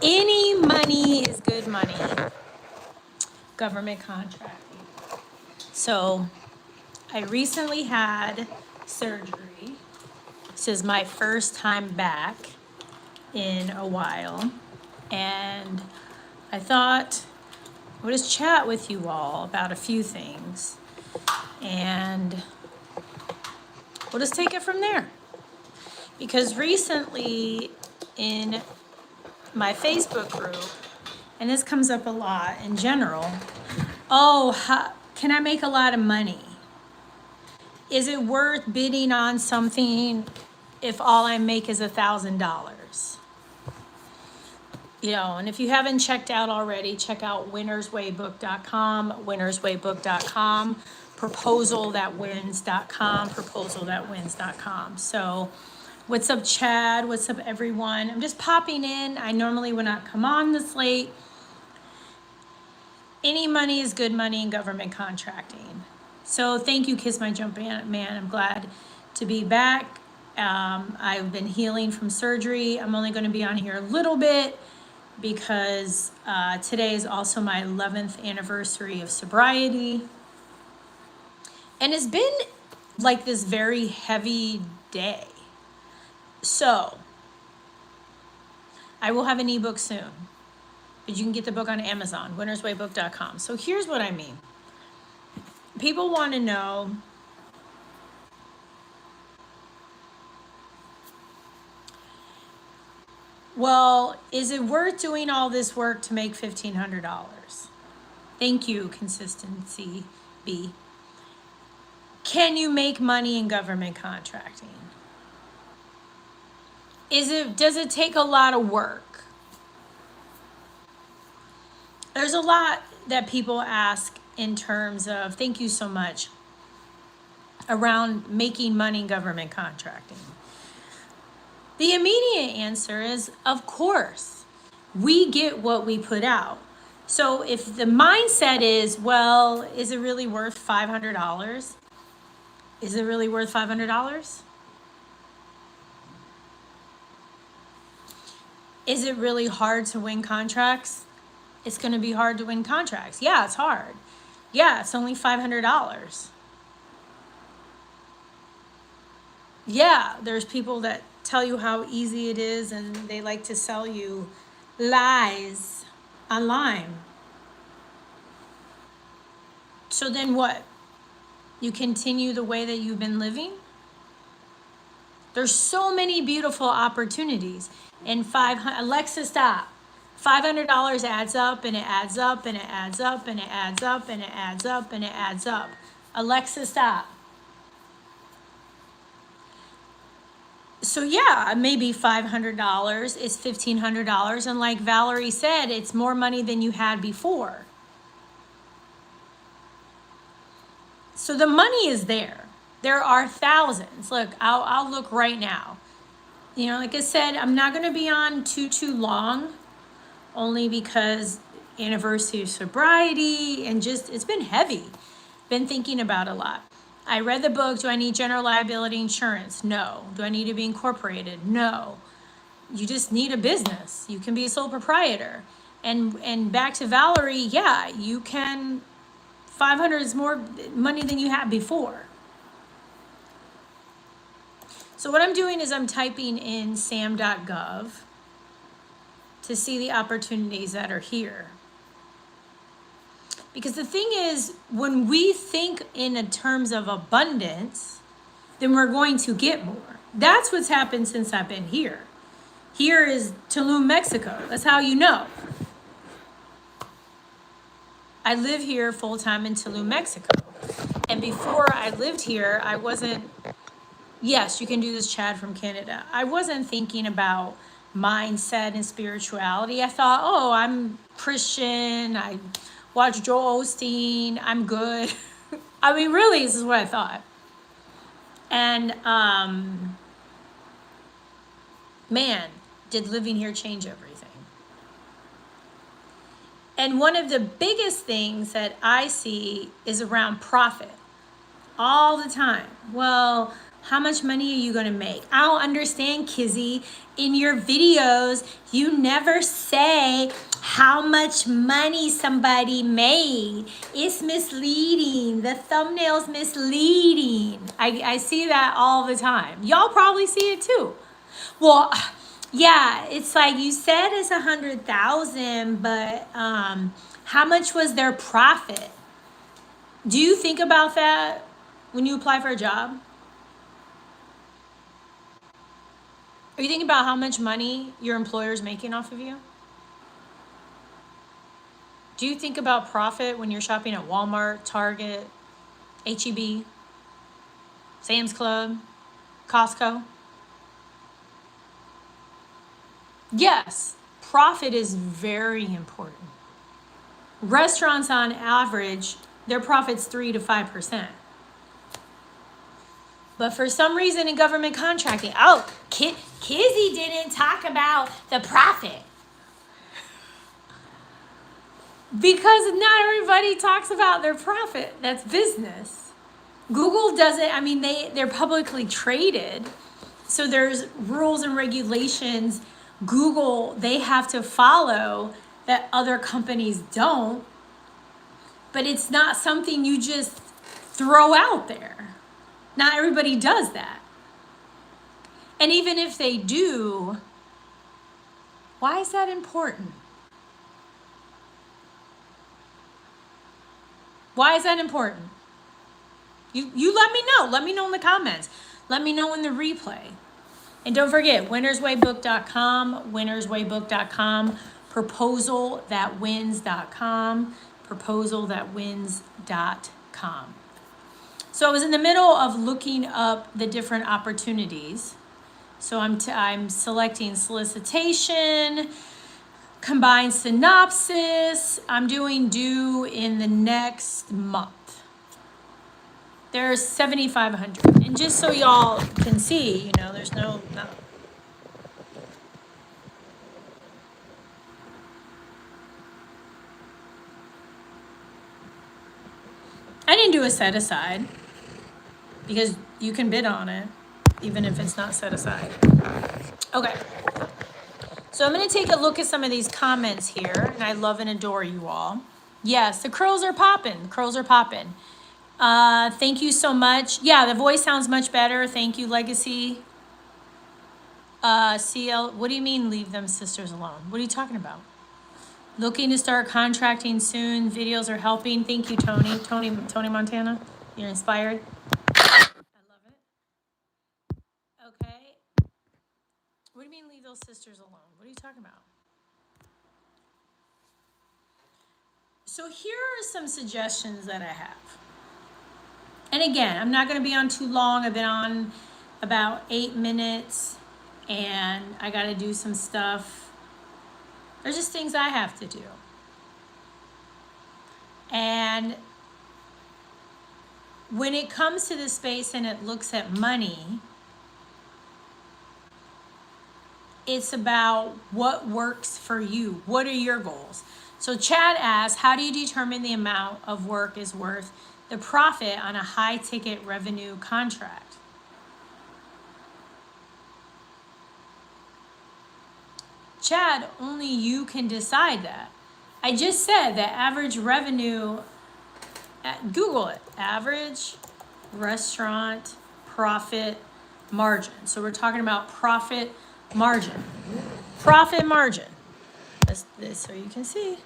Any money is good money. Government contracting. So I recently had surgery. This is my first time back in a while. And I thought I would just chat with you all about a few things. And we'll just take it from there. Because recently in my Facebook group, and this comes up a lot in general, can I make a lot of money? Is it worth bidding on something if all I make is $1,000? You know, and if you haven't checked out already, check out winnerswaybook.com, winnerswaybook.com, proposalthatwins.com, proposalthatwins.com. So what's up, Chad? What's up, everyone? I'm just popping in. I normally would not come on this late. Any money is good money in government contracting. So thank you, Kiss My Jump Man. I'm glad to be back. I've been healing from surgery. I'm only going to be on here a little bit because today is also my 11th anniversary of sobriety. And it's been like this very heavy day. So I will have an ebook soon, but you can get the book on Amazon, winnerswaybook.com. So here's what I mean. People want to know, well, is it worth doing all this work to make $1,500? Thank you, Consistency B. Can you make money in government contracting? Does it take a lot of work? There's a lot that people ask in terms of, thank you so much, around making money in government contracting. The immediate answer is, of course, we get what we put out. So if the mindset is, well, is it really worth $500? Is it really worth $500? Is it really hard to win contracts? It's going to be hard to win contracts. Yeah, it's hard. Yeah, it's only $500. Yeah, there's people that tell you how easy it is and they like to sell you lies online. So then what? You continue the way that you've been living? There's so many beautiful opportunities. And Alexa, stop. $500 adds up and it adds up and it adds up and it adds up and it adds up and it adds up. Alexa, stop. So yeah, maybe $500 is $1,500. And like Valerie said, it's more money than you had before. So the money is there. There are thousands. Look, I'll look right now. You know, like I said, I'm not going to be on too long, only because anniversary of sobriety and just, it's been heavy. Been thinking about a lot. I read the book, do I need general liability insurance? No. Do I need to be incorporated? No. You just need a business. You can be a sole proprietor. And back to Valerie, yeah, you can, 500 is more money than you had before. So what I'm doing is I'm typing in Sam.Gov to see the opportunities that are here. Because the thing is, when we think in terms of abundance, then we're going to get more. That's what's happened since I've been here. Here is Tulum, Mexico. That's how you know. I live here full-time in Tulum, Mexico. And before I lived here, I wasn't, yes, you can do this, Chad from Canada. I wasn't thinking about mindset and spirituality. I thought, oh, I'm Christian. I watch Joel Osteen. I'm good. I mean, really, this is what I thought. And, man, did living here change everything. And one of the biggest things that I see is around profit all the time. Well, How much money are you gonna make? I don't understand, Kizzy. In your videos, you never say how much money somebody made. It's misleading. The thumbnail's misleading. I see that all the time. Y'all probably see it too. Well, yeah, it's like you said it's 100,000, but how much was their profit? Do you think about that when you apply for a job? Are you thinking about how much money your employer's making off of you? Do you think about profit when you're shopping at Walmart, Target, H-E-B, Sam's Club, Costco? Yes, profit is very important. Restaurants on average, their profit's 3 to 5%. But for some reason in government contracting, Kizzy didn't talk about the profit. Because not everybody talks about their profit. That's business. Google doesn't, I mean, they're publicly traded. So there's rules and regulations Google, they have to follow that other companies don't. But it's not something you just throw out there. Not everybody does that. And even if they do, why is that important? Why is that important? You let me know. Let me know in the comments. Let me know in the replay. And don't forget, winnerswaybook.com, winnerswaybook.com, proposalthatwins.com, proposalthatwins.com. So I was in the middle of looking up the different opportunities. So I'm selecting solicitation, combined synopsis. I'm doing due in the next month. There's 7,500. And just so y'all can see, there's no. I didn't do a set aside because you can bid on it even if it's not set aside. Okay. So I'm going to take a look at some of these comments here, and I love and adore you all. Yes, the curls are popping. Curls are popping. Thank you so much. Yeah, the voice sounds much better. Thank you, Legacy. CL, what do you mean leave them sisters alone? What are you talking about? Looking to start contracting soon. Videos are helping. Thank you, Tony. Tony Montana. You're inspired. I love it. Okay. What do you mean leave those sisters alone? What are you talking about? So here are some suggestions that I have. And again, I'm not going to be on too long. I've been on about 8 minutes and I got to do some stuff. There's just things I have to do. And when it comes to this space and it looks at money, it's about what works for you. What are your goals? So Chad asks, how do you determine the amount of work is worth the profit on a high ticket revenue contract? Chad, only you can decide that. I just said that average revenue, Google it, average restaurant profit margin. So we're talking about profit margin. Profit margin. This so you can see.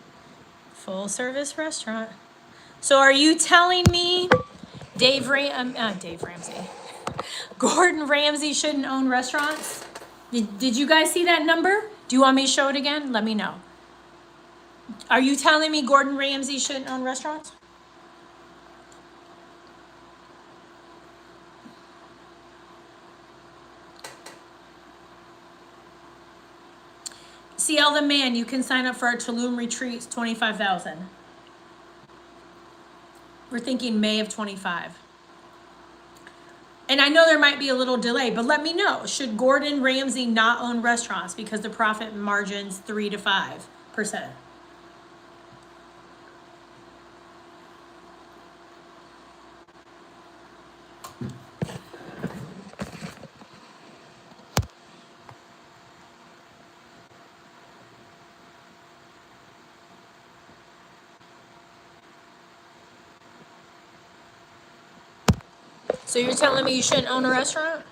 Full service restaurant. So are you telling me Dave Ramsey, Gordon Ramsay shouldn't own restaurants? Did you guys see that number? Do you want me to show it again? Let me know. Are you telling me Gordon Ramsay shouldn't own restaurants? CL the man, you can sign up for our Tulum retreats, 25,000. We're thinking May of 25. And I know there might be a little delay, but let me know. Should Gordon Ramsay not own restaurants because the profit margin's 3 to 5%? So you're telling me you shouldn't own a restaurant?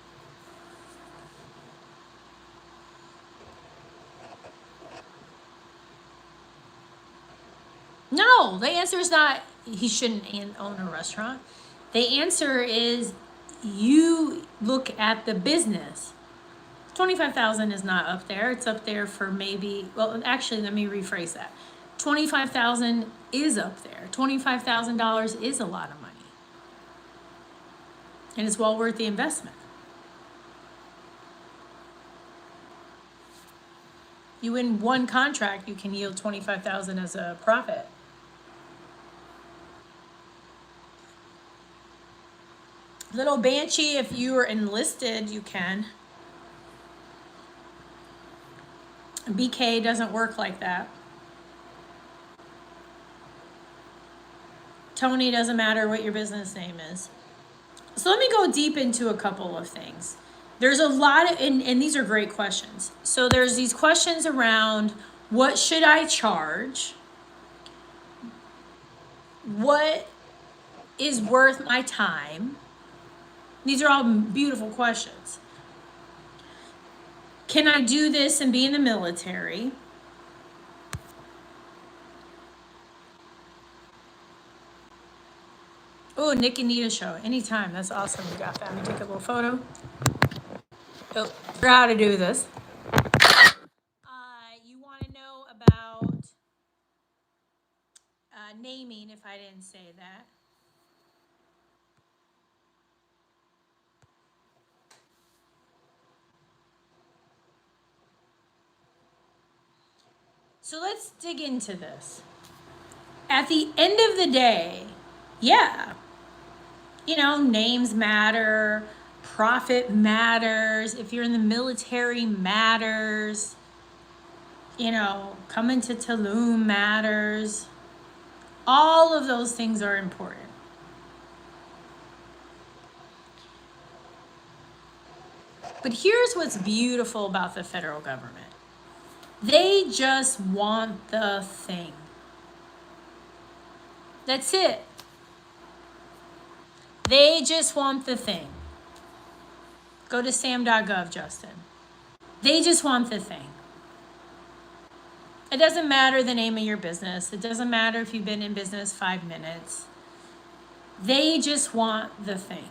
No, the answer is not he shouldn't own a restaurant. The answer is you look at the business. 25,000 is not up there. It's up there for maybe, well, actually, let me rephrase that. 25,000 is up there. $25,000 is a lot of money. And it's well worth the investment. You win one contract, you can yield 25,000 as a profit. Little Banshee, if you are enlisted, you can. BK doesn't work like that. Tony, doesn't matter what your business name is. So let me go deep into a couple of things. There's a lot of, and these are great questions. So there's these questions around what should I charge? What is worth my time? These are all beautiful questions. Can I do this and be in the military? Oh, Nick and Nita show. Anytime. That's awesome. You got that. Let me take a little photo. Oh, forgot how to do this. You want to know about naming, if I didn't say that. So let's dig into this. At the end of the day, yeah, names matter, profit matters, if you're in the military matters, coming to Tulum matters. All of those things are important. But here's what's beautiful about the federal government. They just want the thing. That's it. They just want the thing. Go to Sam.Gov, Justin. They just want the thing. It doesn't matter the name of your business. It doesn't matter if you've been in business 5 minutes. They just want the thing.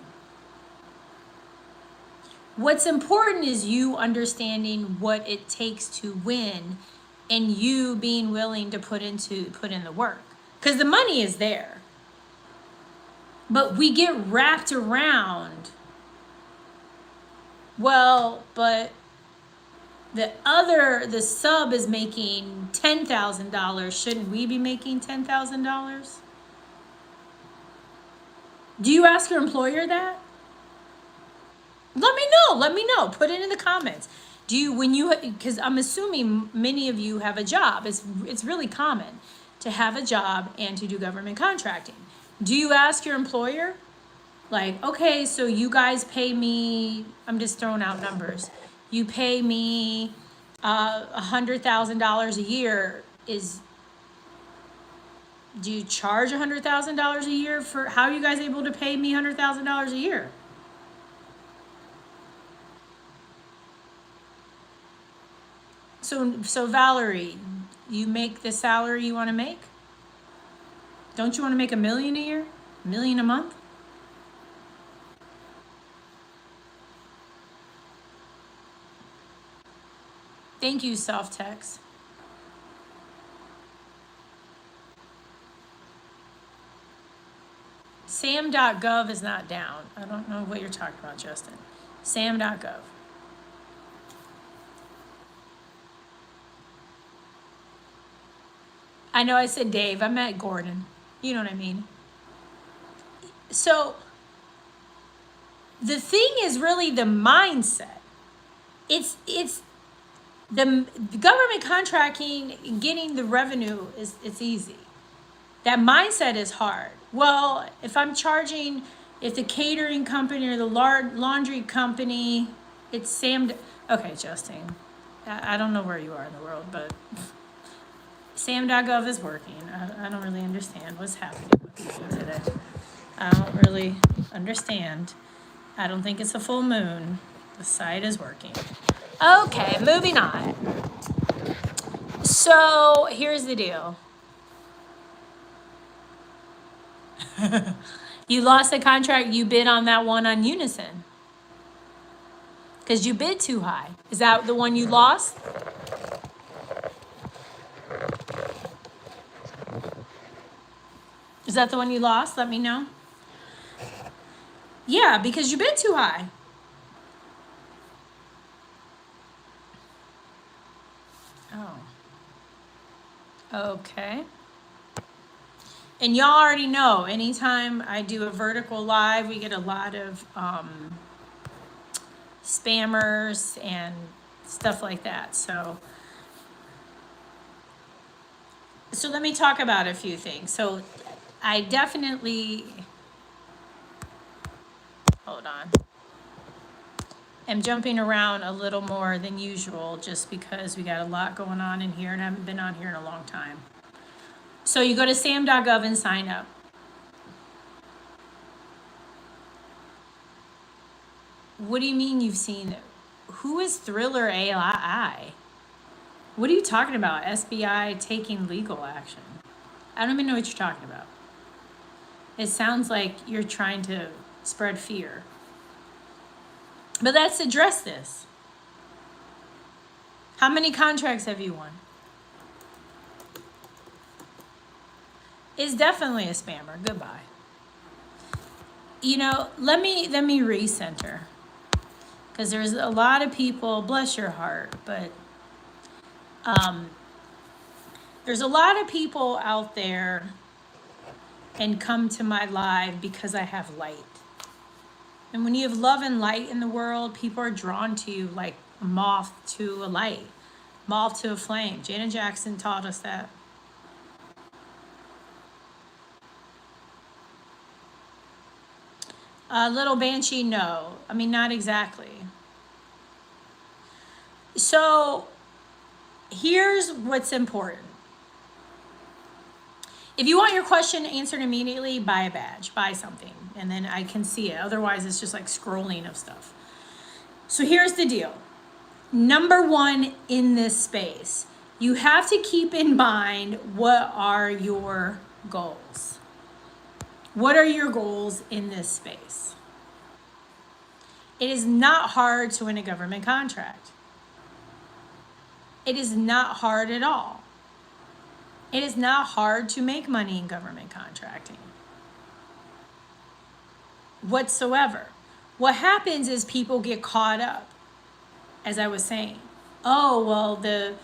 What's important is you understanding what it takes to win and you being willing to put in the work. Because the money is there. But we get wrapped around, well, but the sub is making $10,000. Shouldn't we be making $10,000? Do you ask your employer that? Let me know. Put it in the comments. Because I'm assuming many of you have a job. It's really common to have a job and to do government contracting. Do you ask your employer? Like, okay, so you guys pay me, I'm just throwing out numbers. You pay me $100,000 a year. Do you charge $100,000 a year for, how are you guys able to pay me $100,000 a year? So Valerie, you make the salary you want to make? Don't you want to make $1 million a year? $1 million a month? Thank you, self-text. Sam.gov is not down. I don't know what you're talking about, Justin. Sam.gov. I know I said Dave. I meant Gordon. You know what I mean? So the thing is really the mindset. It's the government contracting, getting the revenue it's easy. That mindset is hard. Well, if the catering company or the laundry company, it's Sam. Okay, Justin. I don't know where you are in the world, but Sam.gov is working. I don't really understand what's happening with you today. I don't really understand. I don't think it's a full moon. The site is working. Okay, moving on. So here's the deal. You lost the contract, you bid on that one on Unison. Because you bid too high. Is that the one you lost? Is that the one you lost? Let me know. Yeah, because you bid too high. Oh. Okay. And y'all already know, anytime I do a vertical live, we get a lot of spammers and stuff like that. So let me talk about a few things. So I definitely, hold on. I'm jumping around a little more than usual just because we got a lot going on in here and I haven't been on here in a long time. So you go to Sam.Gov and sign up. What do you mean you've seen it? Who is Thriller AI? What are you talking about? SBI taking legal action. I don't even know what you're talking about. It sounds like you're trying to spread fear. But let's address this. How many contracts have you won? It's definitely a spammer. Goodbye. You know, let me recenter. Because there's a lot of people, bless your heart, but there's a lot of people out there and come to my live because I have light. And when you have love and light in the world, people are drawn to you like a moth to a light, moth to a flame. Janet Jackson taught us that. Little Banshee, no. I mean, not exactly. So here's what's important. If you want your question answered immediately, buy a badge, buy something, and then I can see it. Otherwise, it's just like scrolling of stuff. So here's the deal. Number one in this space, you have to keep in mind, what are your goals? What are your goals in this space? It is not hard to win a government contract. It is not hard at all. It is not hard to make money in government contracting whatsoever. What happens is people get caught up, as I was saying. Oh, well, the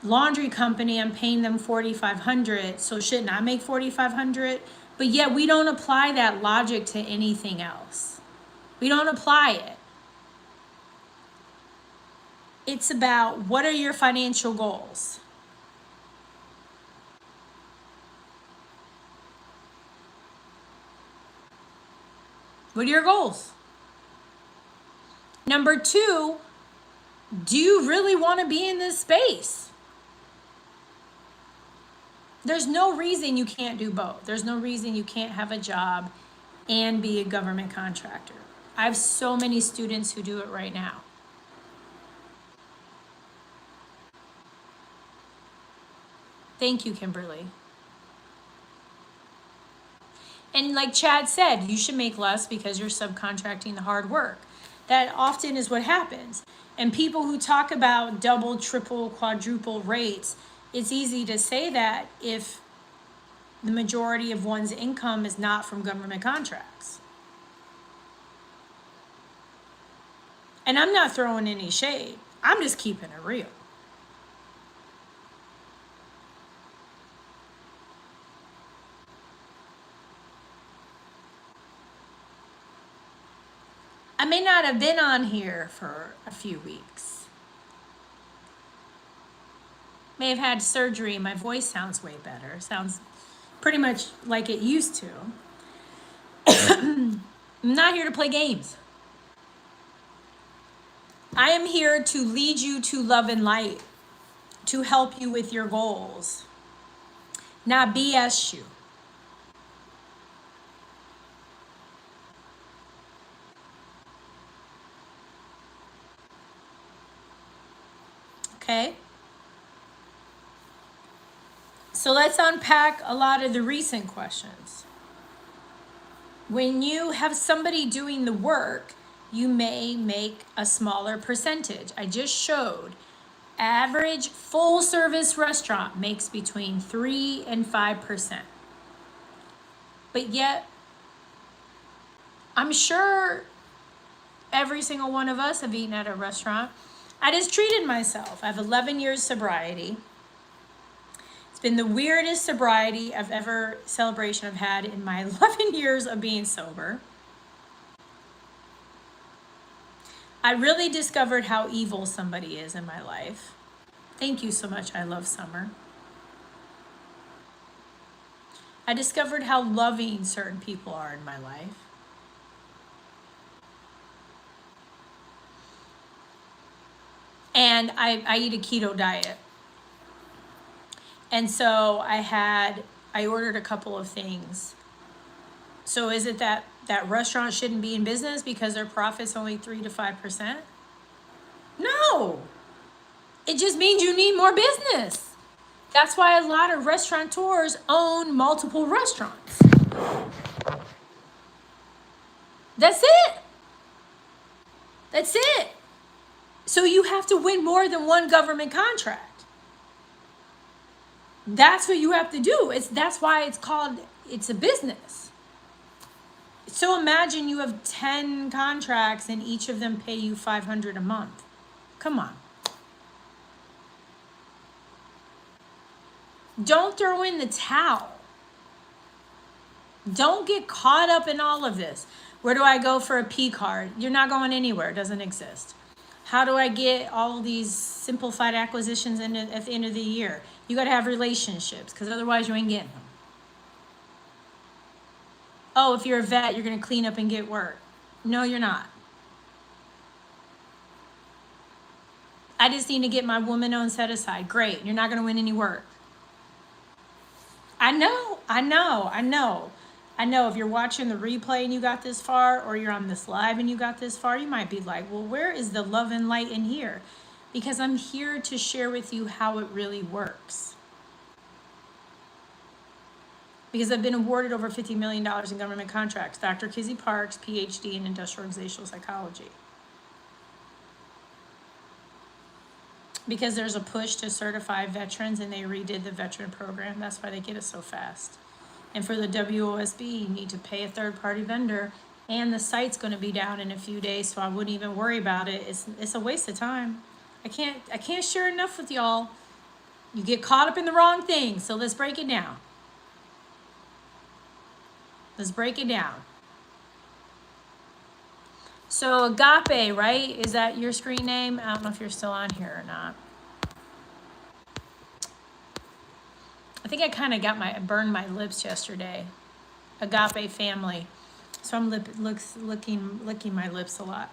laundry company, I'm paying them $4,500, so shouldn't I make $4,500? But yet we don't apply that logic to anything else. We don't apply it. It's about, what are your financial goals? What are your goals? Number two, do you really want to be in this space? There's no reason you can't do both. There's no reason you can't have a job and be a government contractor. I have so many students who do it right now. Thank you, Kimberly. And like Chad said, you should make less because you're subcontracting the hard work. That often is what happens. And people who talk about double, triple, quadruple rates, it's easy to say that if the majority of one's income is not from government contracts. And I'm not throwing any shade. I'm just keeping it real. I may not have been on here for a few weeks. May have had surgery. My voice sounds way better. Sounds pretty much like it used to. I'm not here to play games. I am here to lead you to love and light, to help you with your goals, not BS you. okay? So let's unpack a lot of the recent questions. When you have somebody doing the work, you may make a smaller percentage. I just showed average full service restaurant makes between 3 and 5%. But yet, I'm sure every single one of us have eaten at a restaurant. I just treated myself. I have 11 years sobriety. It's been the weirdest sobriety celebration I've had in my 11 years of being sober. I really discovered how evil somebody is in my life. Thank you so much. I love summer. I discovered how loving certain people are in my life. And I eat a keto diet. And so I ordered a couple of things. So is it that restaurant shouldn't be in business because their profit's only 3 to 5%? No. It just means you need more business. That's why a lot of restaurateurs own multiple restaurants. That's it. That's it. So you have to win more than one government contract. That's what you have to do. That's why it's a business. So imagine you have 10 contracts and each of them pay you $500 a month. Come on. Don't throw in the towel. Don't get caught up in all of this. Where do I go for a P card? You're not going anywhere. It doesn't exist. How do I get all these simplified acquisitions at the end of the year? You got to have relationships because otherwise you ain't getting them. Oh, if you're a vet, you're going to clean up and get work. No, you're not. I just need to get my woman-owned set aside. Great. You're not going to win any work. I know. If you're watching the replay and you got this far, or you're on this live and you got this far, you might be like, well, where is the love and light in here? Because I'm here to share with you how it really works. Because I've been awarded over $50 million in government contracts. Dr. Kizzy Parks, PhD in industrial organizational psychology. Because there's a push to certify veterans and they redid the veteran program. That's why they get it so fast. And for the WOSB, you need to pay a third-party vendor, and the site's going to be down in a few days, so I wouldn't even worry about it. It's a waste of time. I can't share enough with y'all. You get caught up in the wrong thing, so let's break it down. Let's break it down. So Agape, right? Is that your screen name? I don't know if you're still on here or not. I think I kind of burned my lips yesterday. Agape family. So I'm licking my lips a lot.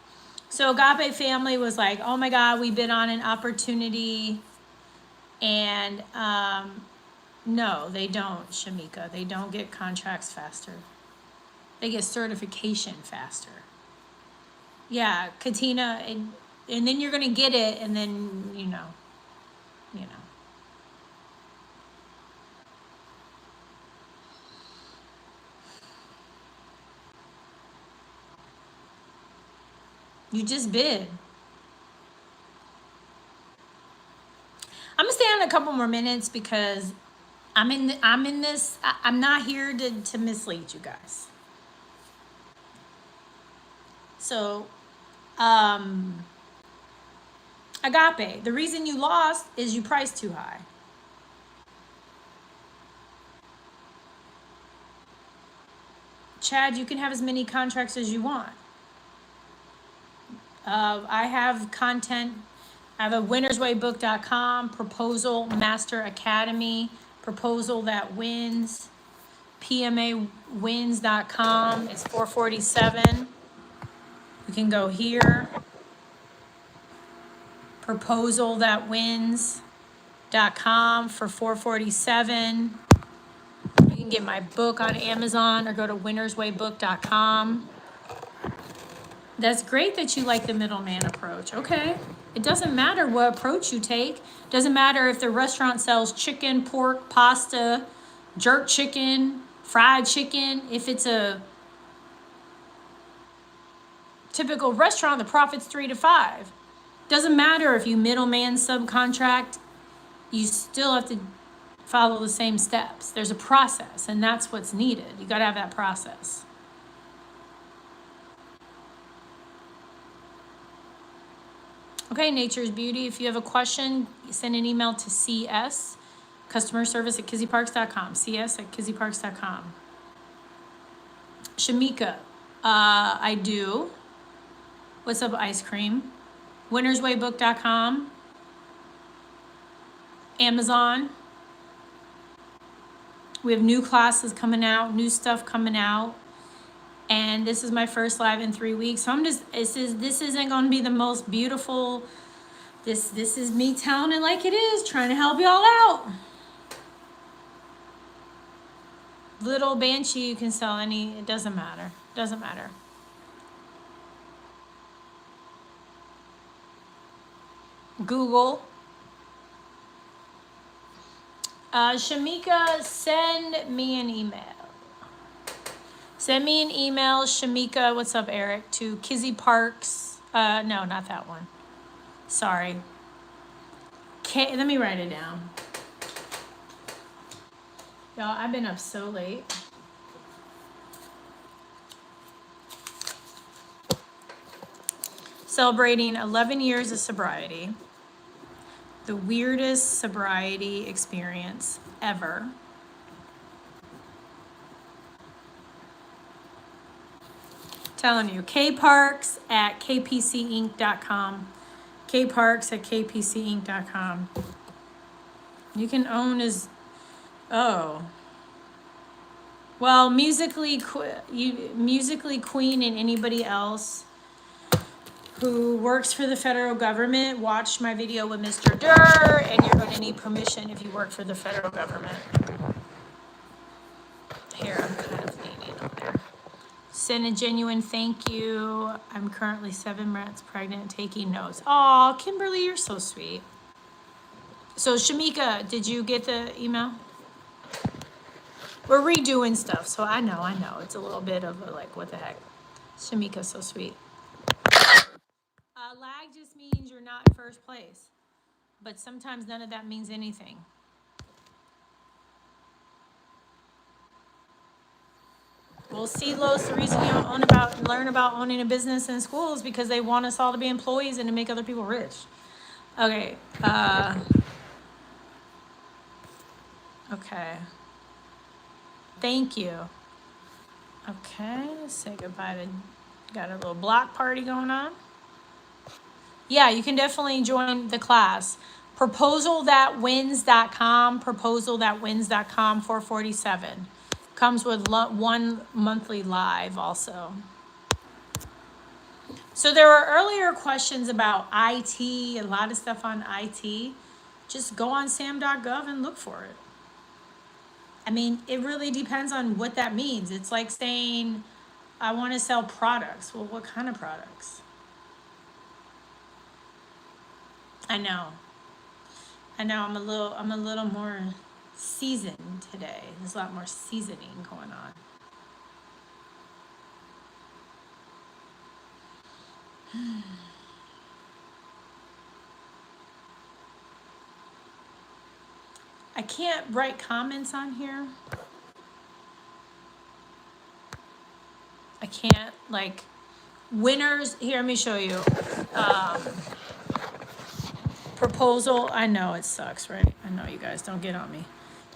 So Agape family was like, oh my God, we bid on an opportunity. And no, they don't, Shamika. They don't get contracts faster. They get certification faster. Yeah, Katina, and then you're going to get it, and then, you know. You just bid. I'm gonna stay on a couple more minutes because I'm not here to mislead you guys. So, Agape, the reason you lost is you priced too high. Chad, you can have as many contracts as you want. I have content. I have a winnerswaybook.com, Proposal Master Academy, Proposal That Wins, PMAwins.com. It's $447. You can go here, ProposalThatWins.com for $447. You can get my book on Amazon or go to winnerswaybook.com. That's great that you like the middleman approach. Okay. It doesn't matter what approach you take. Doesn't matter if the restaurant sells chicken, pork, pasta, jerk chicken, fried chicken. If it's a typical restaurant, the profit's 3 to 5. Doesn't matter if you middleman, subcontract, you still have to follow the same steps. There's a process, and that's what's needed. You got to have that process. Okay, Nature's Beauty. If you have a question, send an email to CS, customer service at kizzyparks.com, cs@kizzyparks.com. Shamika, I do. What's up, ice cream? winnerswaybook.com, Amazon. We have new classes coming out, new stuff coming out. And this is my first live in 3 weeks. So this isn't going to be the most beautiful. This is me telling it like it is, trying to help y'all out. Little banshee, you can sell any, it doesn't matter. Doesn't matter. Google. Shamika, send me an email. Send me an email, Shamika, what's up, Eric, to Kizzy Parks. No, not that one. Sorry. Let me write it down. Y'all, I've been up so late. Celebrating 11 years of sobriety. The weirdest sobriety experience ever. Telling you, kparks@kpcinc.com. kparks@kpcinc.com. You can own as, oh. Well, Musically Queen and anybody else who works for the federal government, watch my video with Mr. Durr, and you're going to need permission if you work for the federal government. Here, I'm kind of leaning on there. Send a genuine thank you. I'm currently 7 months pregnant, taking notes. Aw, Kimberly, you're so sweet. So, Shamika, did you get the email? We're redoing stuff, so I know. It's a little bit of a, like, what the heck. Shamika's so sweet. Lag just means you're not in first place. But sometimes none of that means anything. Well, CELO's, the reason you don't learn about owning a business in school is because they want us all to be employees and to make other people rich. Okay. Okay. Thank you. Okay, let's say goodbye to, got a little block party going on. Yeah, you can definitely join the class. Proposalthatwins.com, proposalthatwins.com, 447. Comes with 1 monthly live also. So there were earlier questions about IT, a lot of stuff on IT. Just go on Sam.gov and look for it. I mean, it really depends on what that means. It's like saying, I want to sell products. Well, what kind of products? I know I'm a little more seasoned today. There's a lot more seasoning going on. I can't write comments on here. I can't, like, winners. Here, let me show you. Proposal, I know it sucks, right? I know you guys don't get on me.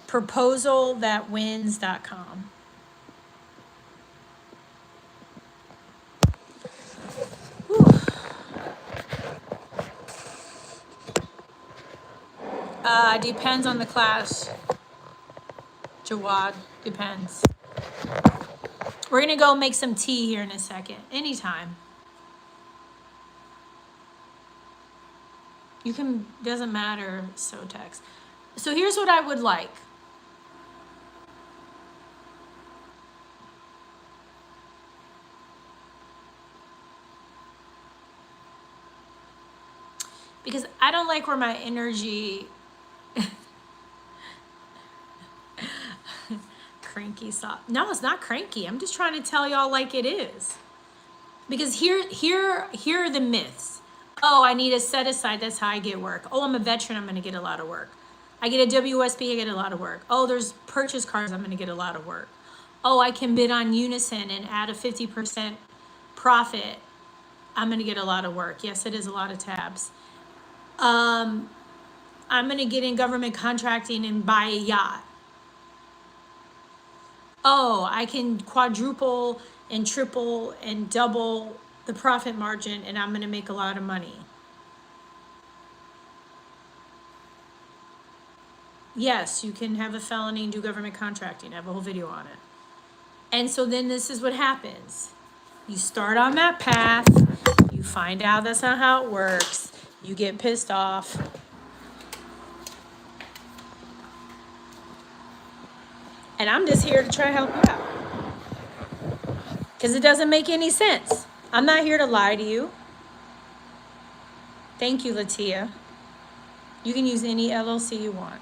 Proposalthatwins.com. Depends on the class. Jawad, depends. We're gonna go make some tea here in a second. Anytime. You can, doesn't matter, so text. So here's what I would like. because I don't like where my energy cranky soft. No, it's not cranky. I'm just trying to tell y'all like it is. Because here are the myths. Oh, I need a set aside, that's how I get work. Oh, I'm a veteran, I'm gonna get a lot of work. I get a WSB, I get a lot of work. Oh, there's purchase cars, I'm gonna get a lot of work. Oh, I can bid on Unison and add a 50% profit. I'm gonna get a lot of work. Yes, it is a lot of tabs. I'm gonna get in government contracting and buy a yacht. Oh, I can quadruple and triple and double the profit margin and I'm gonna make a lot of money. Yes, you can have a felony and do government contracting. I have a whole video on it. And so then this is what happens. You start on that path, you find out that's not how it works, you get pissed off. And I'm just here to try to help you out. Because it doesn't make any sense. I'm not here to lie to you. Thank you, Latia. You can use any LLC you want.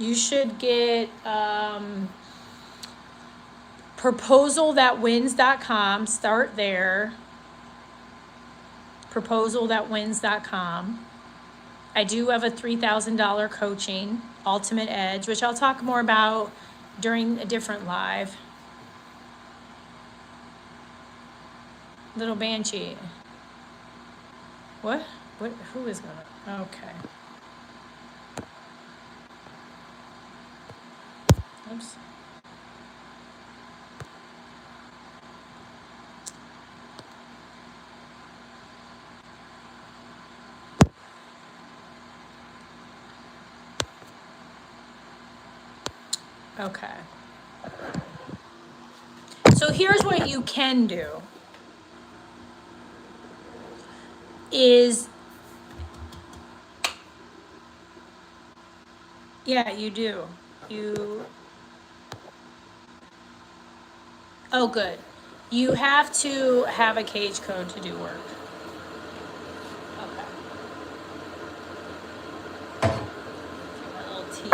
You should get proposal.wins.com. Start there. Proposal.wins.com. I do have a $3,000 coaching, Ultimate Edge, which I'll talk more about during a different live. Little Banshee. What? Who is gonna? Okay. Oops. Okay. So here's what you can do. Yeah, you do. Oh, good. You have to have a cage code to do work. Okay. A little tea.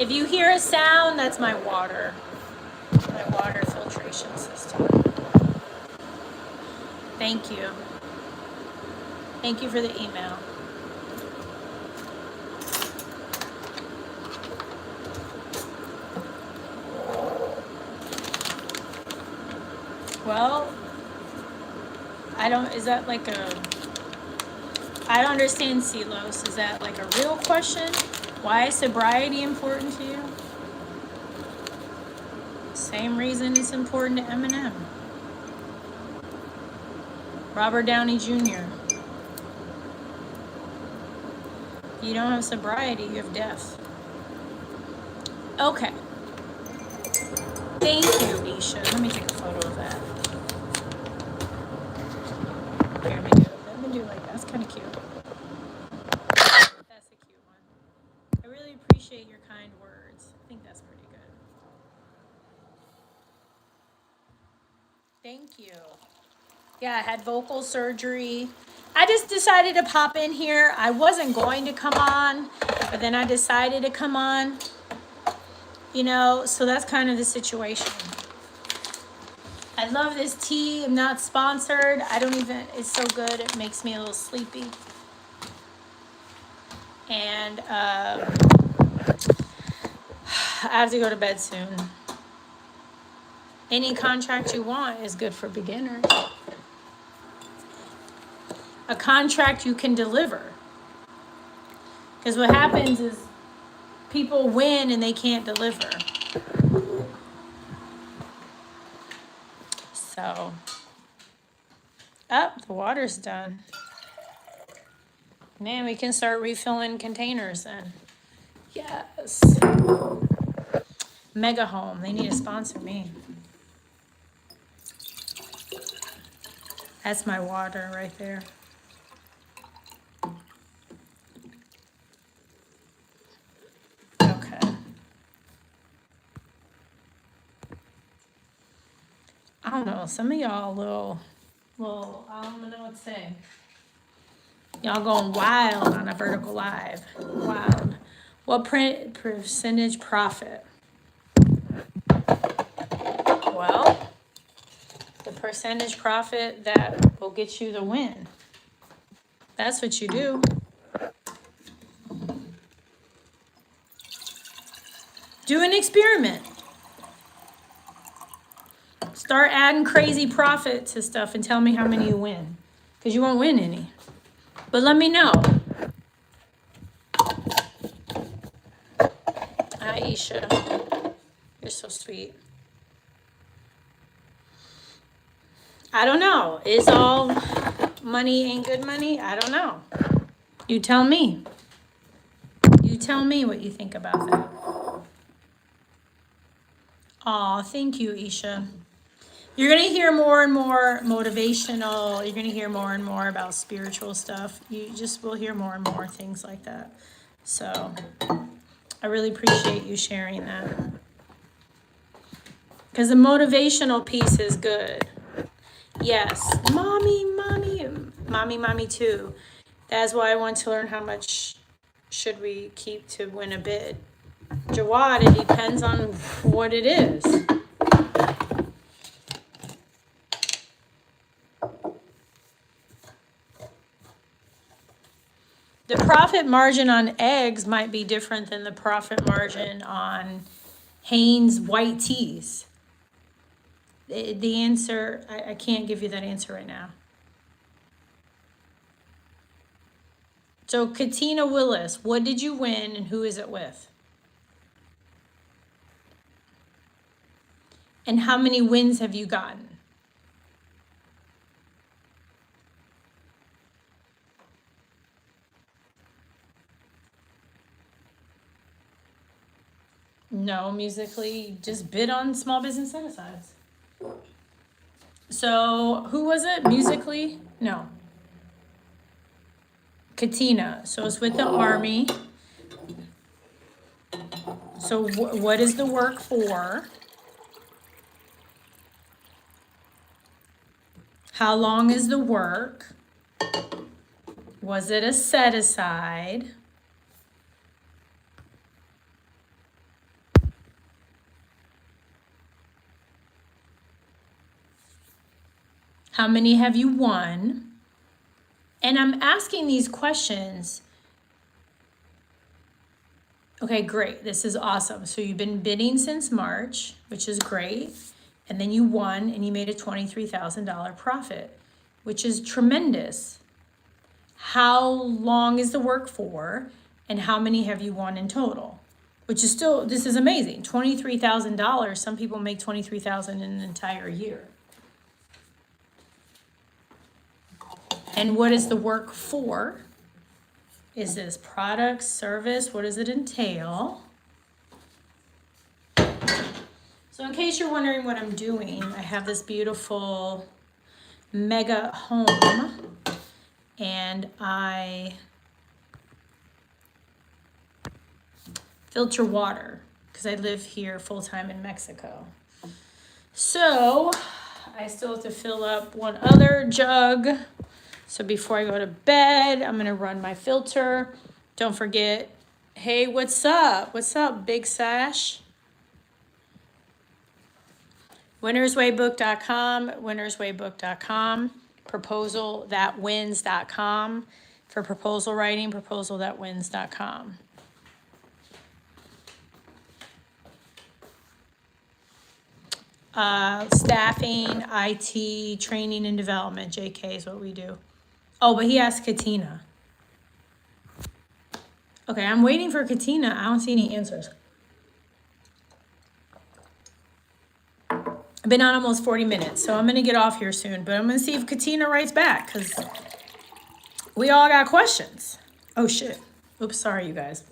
If you hear a sound, that's my water filtration system. Thank you. Thank you for the email. Well, I don't understand CELOS. Is that like a real question? Why is sobriety important to you? Same reason it's important to Eminem. Robert Downey Jr. If you don't have sobriety, you have death. Okay. Thank you, Isha. Let me take a photo of that. Here, let me do like that's kind of cute. That's a cute one. I really appreciate your kind words. I think that's pretty good. Thank you. Yeah, I had vocal surgery. I just decided to pop in here. I wasn't going to come on, but then I decided to come on. You know, so that's kind of the situation. I love this tea. I'm not sponsored. It's so good. It makes me a little sleepy. And I have to go to bed soon. Any contract you want is good for beginners. A contract you can deliver. Because what happens is people win and they can't deliver. So, the water's done. Man, we can start refilling containers then. Yes. Mega Home, they need to sponsor me. That's my water right there. Okay. know. Some of y'all I don't know what to say. Y'all going wild on a vertical live. Wild. What percentage profit? Well, the percentage profit that will get you the win. That's what you do. Do an experiment. Start adding crazy profit to stuff and tell me how many you win. Because you won't win any. But let me know. Aisha, you're so sweet. I don't know. Is all money ain't good money? I don't know. You tell me. You tell me what you think about that. Aw, thank you, Isha. You're going to hear more and more motivational. You're going to hear more and more about spiritual stuff. You just will hear more and more things like that. So I really appreciate you sharing that. Because the motivational piece is good. Yes. Mommy too. That's why I want to learn how much should we keep to win a bid. Jawad, it depends on what it is. The profit margin on eggs might be different than the profit margin on Hanes white teas. The answer, I can't give you that answer right now. So Katina Willis, what did you win and who is it with? And how many wins have you gotten? No, Musically, just bid on small business set-asides. So who was it? Musically? No. Katina. So it's with the Army. So what is the work for? How long is the work? Was it a set-aside? How many have you won? And I'm asking these questions. Okay, great. This is awesome. So you've been bidding since March, which is great. And then you won and you made a $23,000 profit, which is tremendous. How long is the work for? And how many have you won in total? Which is still, this is amazing. $23,000. Some people make $23,000 in an entire year. And what is the work for? Is this product, service? What does it entail? So in case you're wondering what I'm doing, I have this beautiful mega home and I filter water because I live here full-time in Mexico. So I still have to fill up one other jug. So before I go to bed, I'm going to run my filter. Don't forget, hey, what's up? What's up, Big Sash? winnerswaybook.com, winnerswaybook.com, proposal.wins.com for proposal writing, proposal.wins.com. Staffing, IT, training and development, JK is what we do. Oh, but he asked Katina. Okay, I'm waiting for Katina. I don't see any answers. I've been on almost 40 minutes, so I'm going to get off here soon. But I'm going to see if Katina writes back, because we all got questions. Oh, shit. Oops, sorry, you guys.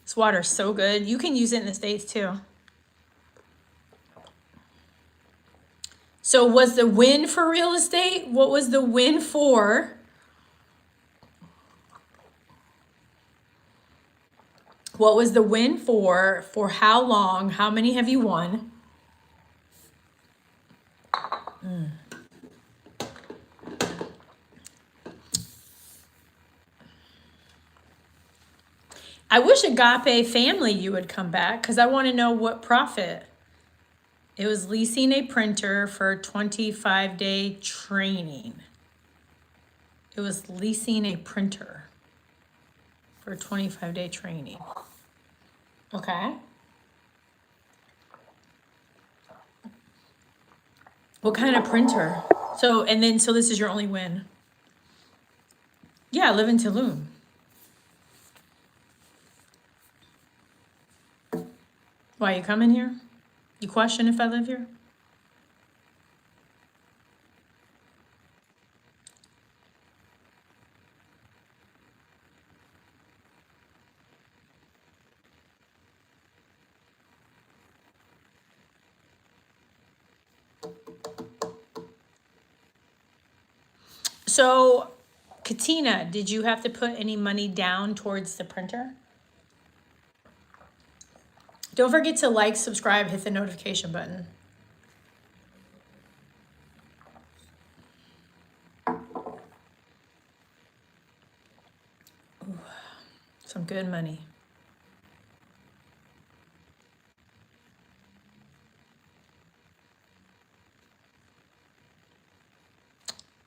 This water's so good. You can use it in the States, too. So was the win for real estate? What was the win for? What was the win for how long, how many have you won? I wish Agape Family you would come back because I want to know what profit. It was leasing a printer for a 25-day training. It was leasing a printer for a 25-day training. Okay. What kind of printer? So this is your only win. Yeah, I live in Tulum. Why you coming here? You question if I live here? So, Katina, did you have to put any money down towards the printer? Don't forget to like, subscribe, hit the notification button. Ooh, some good money.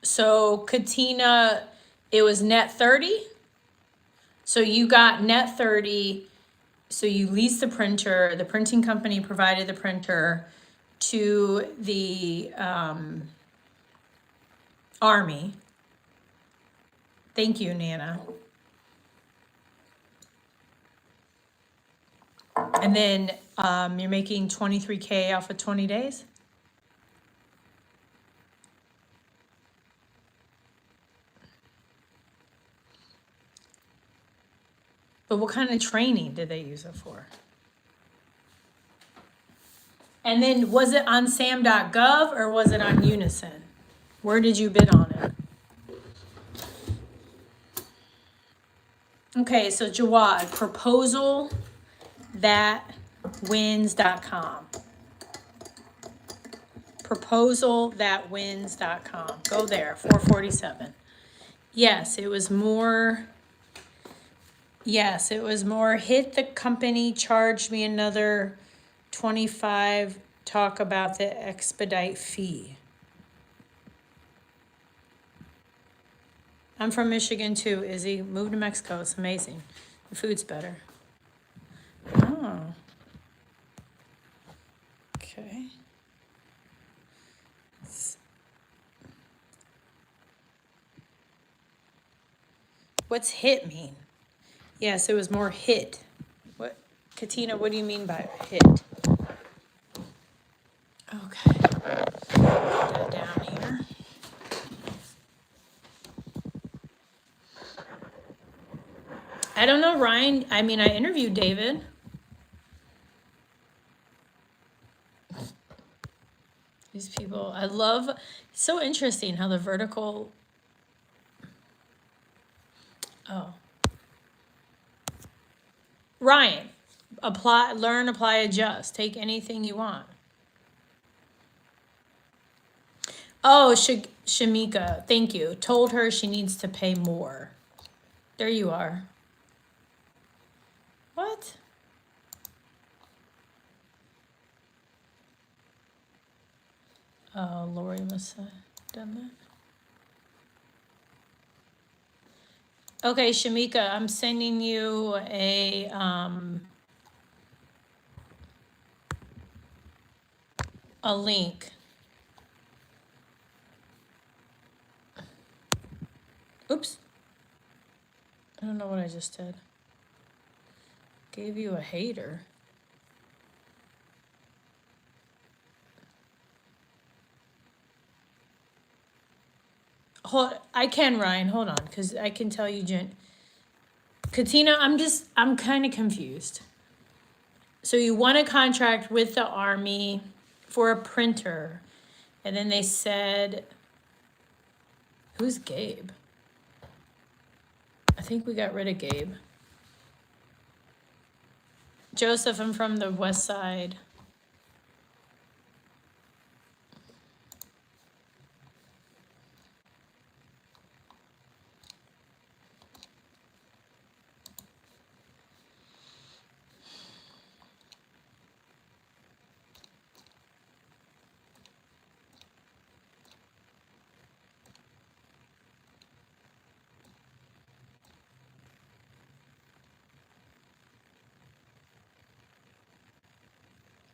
So, Katina, it was net 30. So you got net 30. So you leased the printer, the printing company provided the printer to the Army. Thank you, Nana. And then you're making $23K off of 20 days? But what kind of training did they use it for? And then was it on Sam.Gov or was it on Unison? Where did you bid on it? Okay, so Jawad, proposal.wins.com. Proposal.wins.com. Go there, 447. Yes, it was more. Yes, it was more. Hit the company, charged me another 25. Talk about the expedite fee. I'm from Michigan too, Izzy. Moved to Mexico. It's amazing. The food's better. Oh. Okay. What's hit mean? Yes, it was more hit. What, Katina, what do you mean by hit? Okay. Put that down here. I don't know, Ryan. I mean, I interviewed David. These people, I love, it's so interesting how the vertical, oh. Ryan, apply, learn, apply, adjust. Take anything you want. Oh, Shamika, thank you. Told her she needs to pay more. There you are. What? Oh, Lori must have done that. Okay, Shamika, I'm sending you a link. Oops. I don't know what I just did. Gave you a hater. Hold, I can, Ryan, hold on, because I can tell you, Katina, I'm kind of confused. So you won a contract with the Army for a printer, and then they said, who's Gabe? I think we got rid of Gabe. Joseph, I'm from the west side.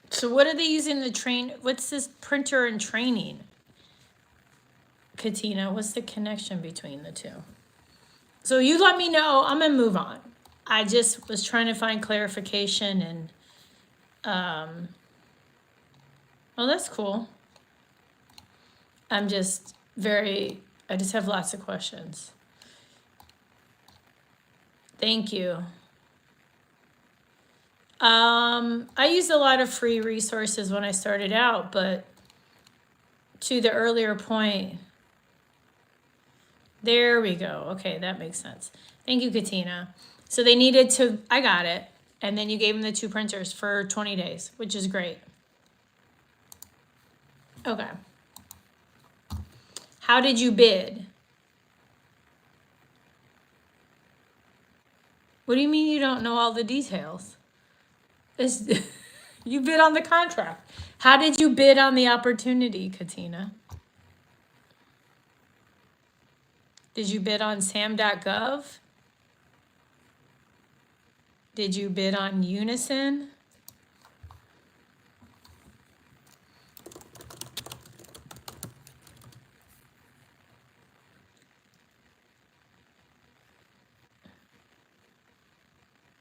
So what are they using to train? What's this printer and training? Katina, what's the connection between the two? So you let me know. I'm gonna move on. I just was trying to find clarification and, well, that's cool. I just have lots of questions. Thank you. I used a lot of free resources when I started out, but to the earlier point, there we go. Okay, that makes sense. Thank you, Katina. So they needed to, I got it. And then you gave them the 2 printers for 20 days, which is great. Okay. How did you bid? What do you mean you don't know all the details? You bid on the contract. How did you bid on the opportunity, Katina? Did you bid on Sam.Gov? Did you bid on Unison?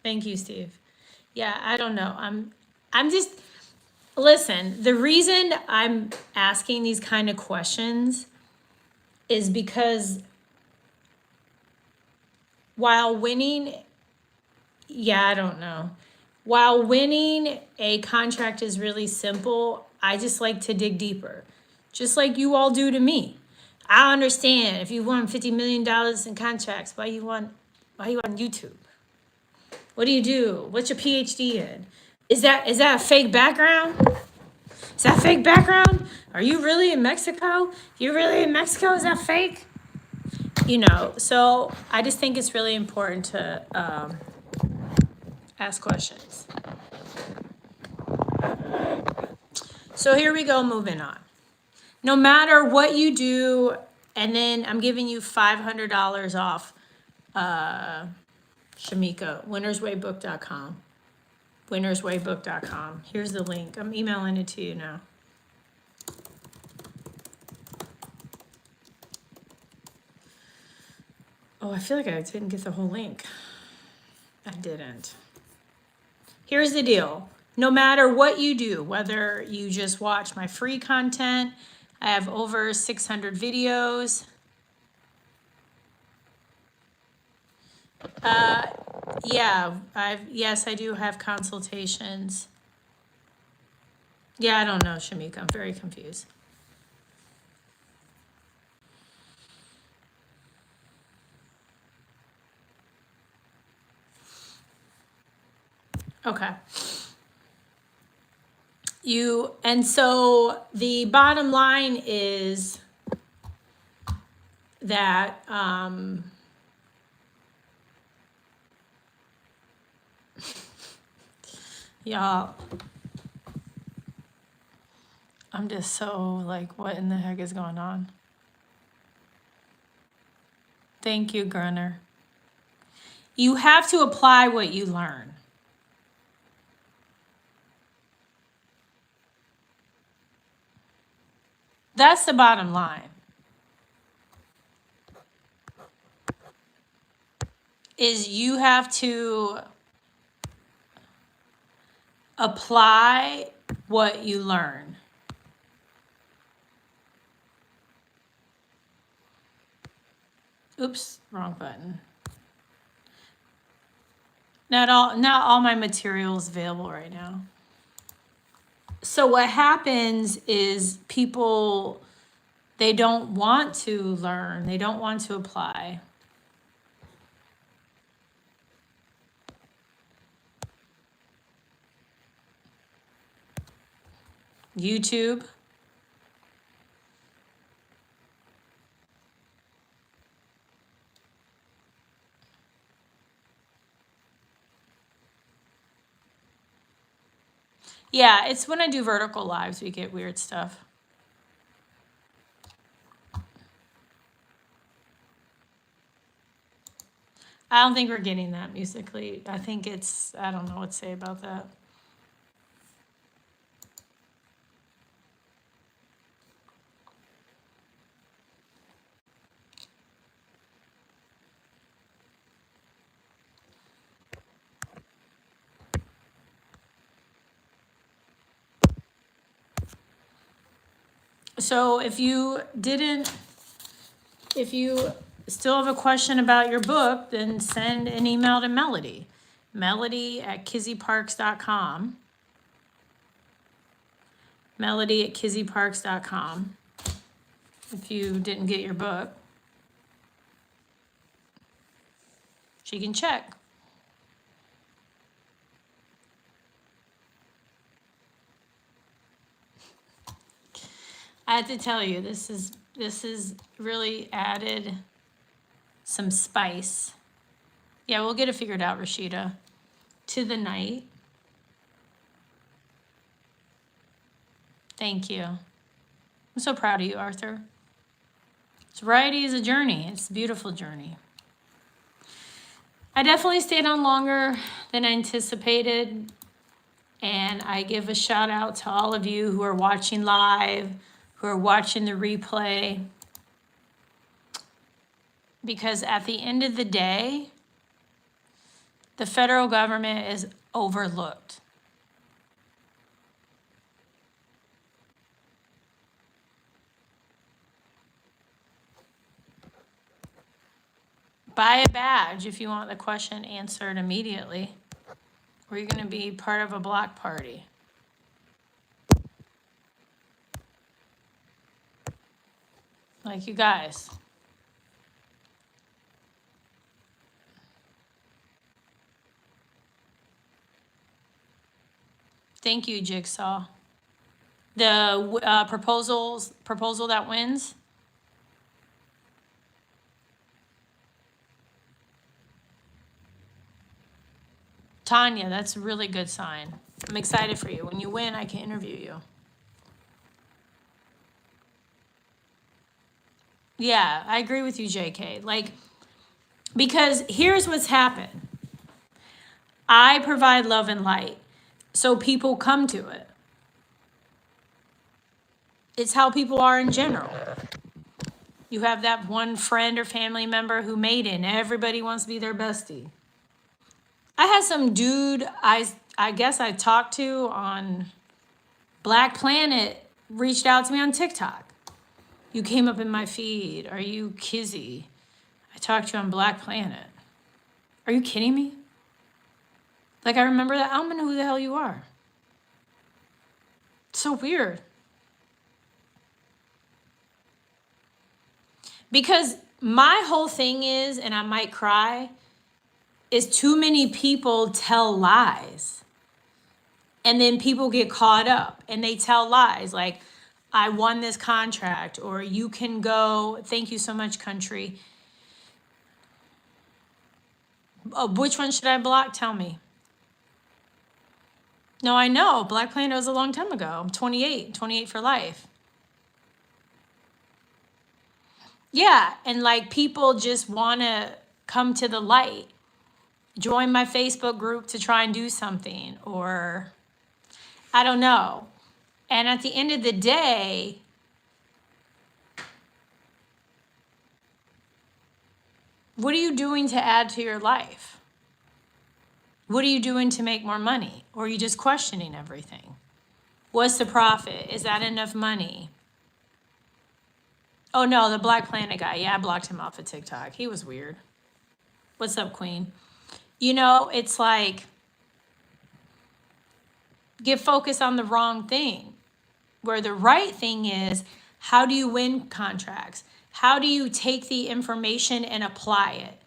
Thank you, Steve. Yeah, I don't know. I'm just, listen, the reason I'm asking these kind of questions is because while winning, yeah, I don't know. While winning a contract is really simple, I just like to dig deeper, just like you all do to me. I understand if you won $50 million in contracts, why you on YouTube? What do you do? What's your PhD in? Is that a fake background? Is that fake background? Are you really in Mexico? You're really in Mexico? Is that fake? You know, so I just think it's really important to ask questions. So here we go, moving on. No matter what you do, and then I'm giving you $500 off, Shamika, winnerswaybook.com. winnerswaybook.com. Here's the link. I'm emailing it to you now. Oh, I feel like I didn't get the whole link. I didn't. Here's the deal. No matter what you do, whether you just watch my free content, I have over 600 videos. Yeah, yes, I do have consultations. Yeah, I don't know, Shamika. I'm very confused. Okay. And so the bottom line is that, y'all, I'm just so like, what in the heck is going on? Thank you, Grunner. You have to apply what you learn. That's the bottom line. Is you have to apply what you learn. Oops, wrong button. Not all my material is available right now. So what happens is people, they don't want to learn, they don't want to apply. YouTube. Yeah, it's when I do vertical lives, we get weird stuff. I don't think we're getting that musically. I think it's, I don't know what to say about that. So if you still have a question about your book, then send an email to Melody. Melody@kizzyparks.com. Melody@kizzyparks.com. If you didn't get your book, she can check. I have to tell you, this is really added some spice. Yeah, we'll get it figured out, Rashida. To the night. Thank you. I'm so proud of you, Arthur. Sobriety is a journey. It's a beautiful journey. I definitely stayed on longer than I anticipated. And I give a shout out to all of you who are watching live, who are watching the replay. Because at the end of the day, the federal government is overlooked. Buy a badge if you want the question answered immediately, or you're going to be part of a block party. Like you guys. Thank you, Jigsaw. The proposal that wins. Tanya, that's a really good sign. I'm excited for you. When you win, I can interview you. Yeah, I agree with you, JK. Like, because here's what's happened. I provide love and light, so people come to it. It's how people are in general. You have that one friend or family member who made it, and everybody wants to be their bestie. I had some dude I guess I talked to on Black Planet reached out to me on TikTok. You came up in my feed. Are you Kizzy? I talked to you on Black Planet. Are you kidding me? Like, I remember that. I don't know who the hell you are. It's so weird. Because my whole thing is, and I might cry, is too many people tell lies. And then people get caught up and they tell lies like, I won this contract, or you can go, thank you so much, country. Oh, which one should I block? Tell me. No, I know. Black Planet was a long time ago. I'm 28 for life. Yeah, and like people just want to come to the light. Join my Facebook group to try and do something, or I don't know. And at the end of the day, what are you doing to add to your life? What are you doing to make more money? Or are you just questioning everything? What's the profit? Is that enough money? Oh no, the Black Planet guy. Yeah, I blocked him off of TikTok. He was weird. What's up, Queen? You know, it's like, get focused on the wrong thing. Where the right thing is, how do you win contracts? How do you take the information and apply it?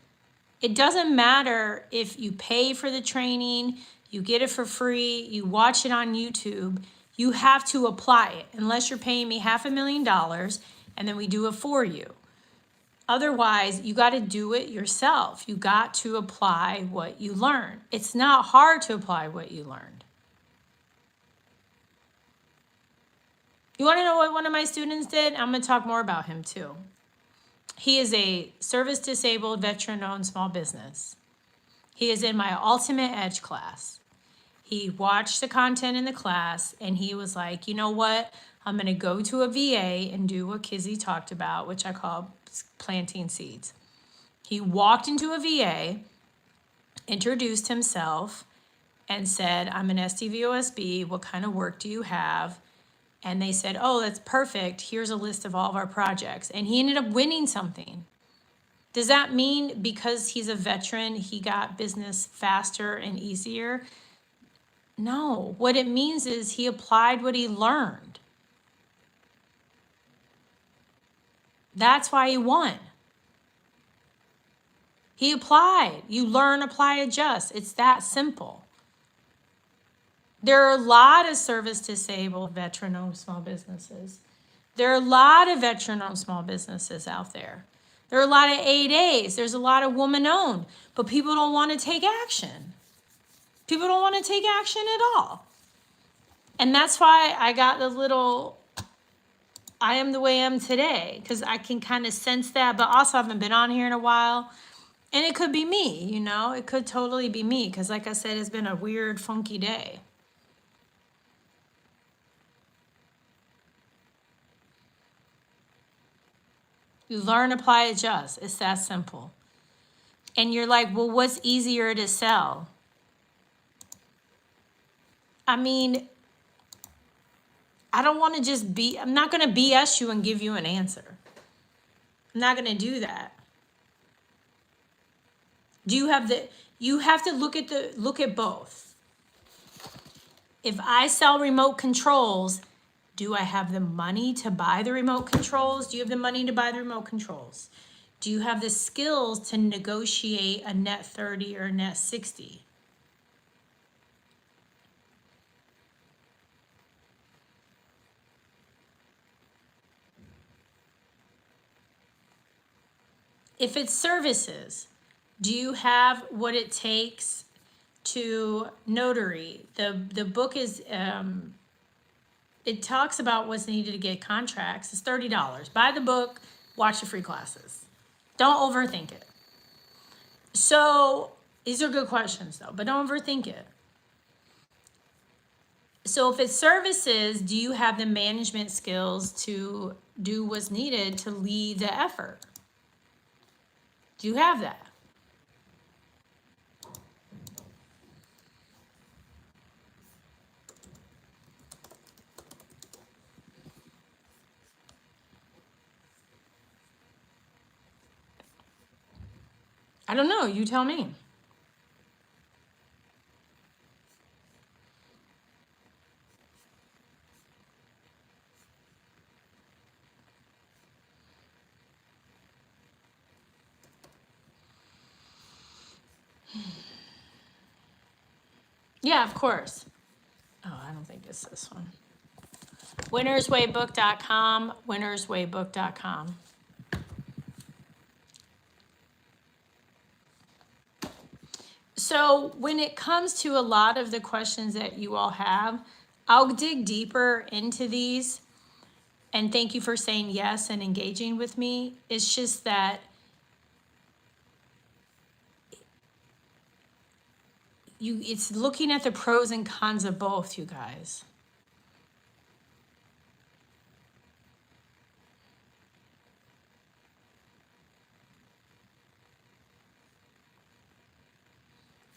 It doesn't matter if you pay for the training, you get it for free, you watch it on YouTube. You have to apply it unless you're paying me $500,000 and then we do it for you. Otherwise, you got to do it yourself. You got to apply what you learned. It's not hard to apply what you learned. You want to know what one of my students did? I'm going to talk more about him too. He is a service-disabled, veteran-owned small business. He is in my Ultimate Edge class. He watched the content in the class and he was like, you know what? I'm going to go to a VA and do what Kizzy talked about, which I call planting seeds. He walked into a VA, introduced himself, and said, I'm an SDVOSB. What kind of work do you have? And they said, oh, that's perfect. Here's a list of all of our projects. And he ended up winning something. Does that mean because he's a veteran, he got business faster and easier? No. What it means is he applied what he learned. That's why he won. He applied. You learn, apply, adjust. It's that simple. There are a lot of service-disabled, veteran-owned small businesses. There are a lot of veteran-owned small businesses out there. There are a lot of 8As. There's a lot of woman-owned. But people don't want to take action. People don't want to take action at all. And that's why I got the little, I am the way I am today. Because I can kind of sense that. But also I haven't been on here in a while. And it could be me, you know. It could totally be me. Because like I said, it's been a weird, funky day. You learn, apply, adjust. It's that simple. And you're like, well, what's easier to sell? I mean, I don't want to just be, I'm not going to BS you and give you an answer. I'm not going to do that. Do you have the, you have to look at both. If I sell remote controls, do I have the money to buy the remote controls? Do you have the money to buy the remote controls? Do you have the skills to negotiate a net 30 or a net 60? If it's services, do you have what it takes to notary? The book is, it talks about what's needed to get contracts. It's $30. Buy the book, watch the free classes. Don't overthink it. So these are good questions though, but don't overthink it. So if it's services, do you have the management skills to do what's needed to lead the effort? Do you have that? I don't know. You tell me. Yeah, of course. Oh, I don't think it's this one. winnerswaybook.com, winnerswaybook.com. So when it comes to a lot of the questions that you all have, I'll dig deeper into these. And thank you for saying yes and engaging with me. It's just that it's looking at the pros and cons of both, you guys.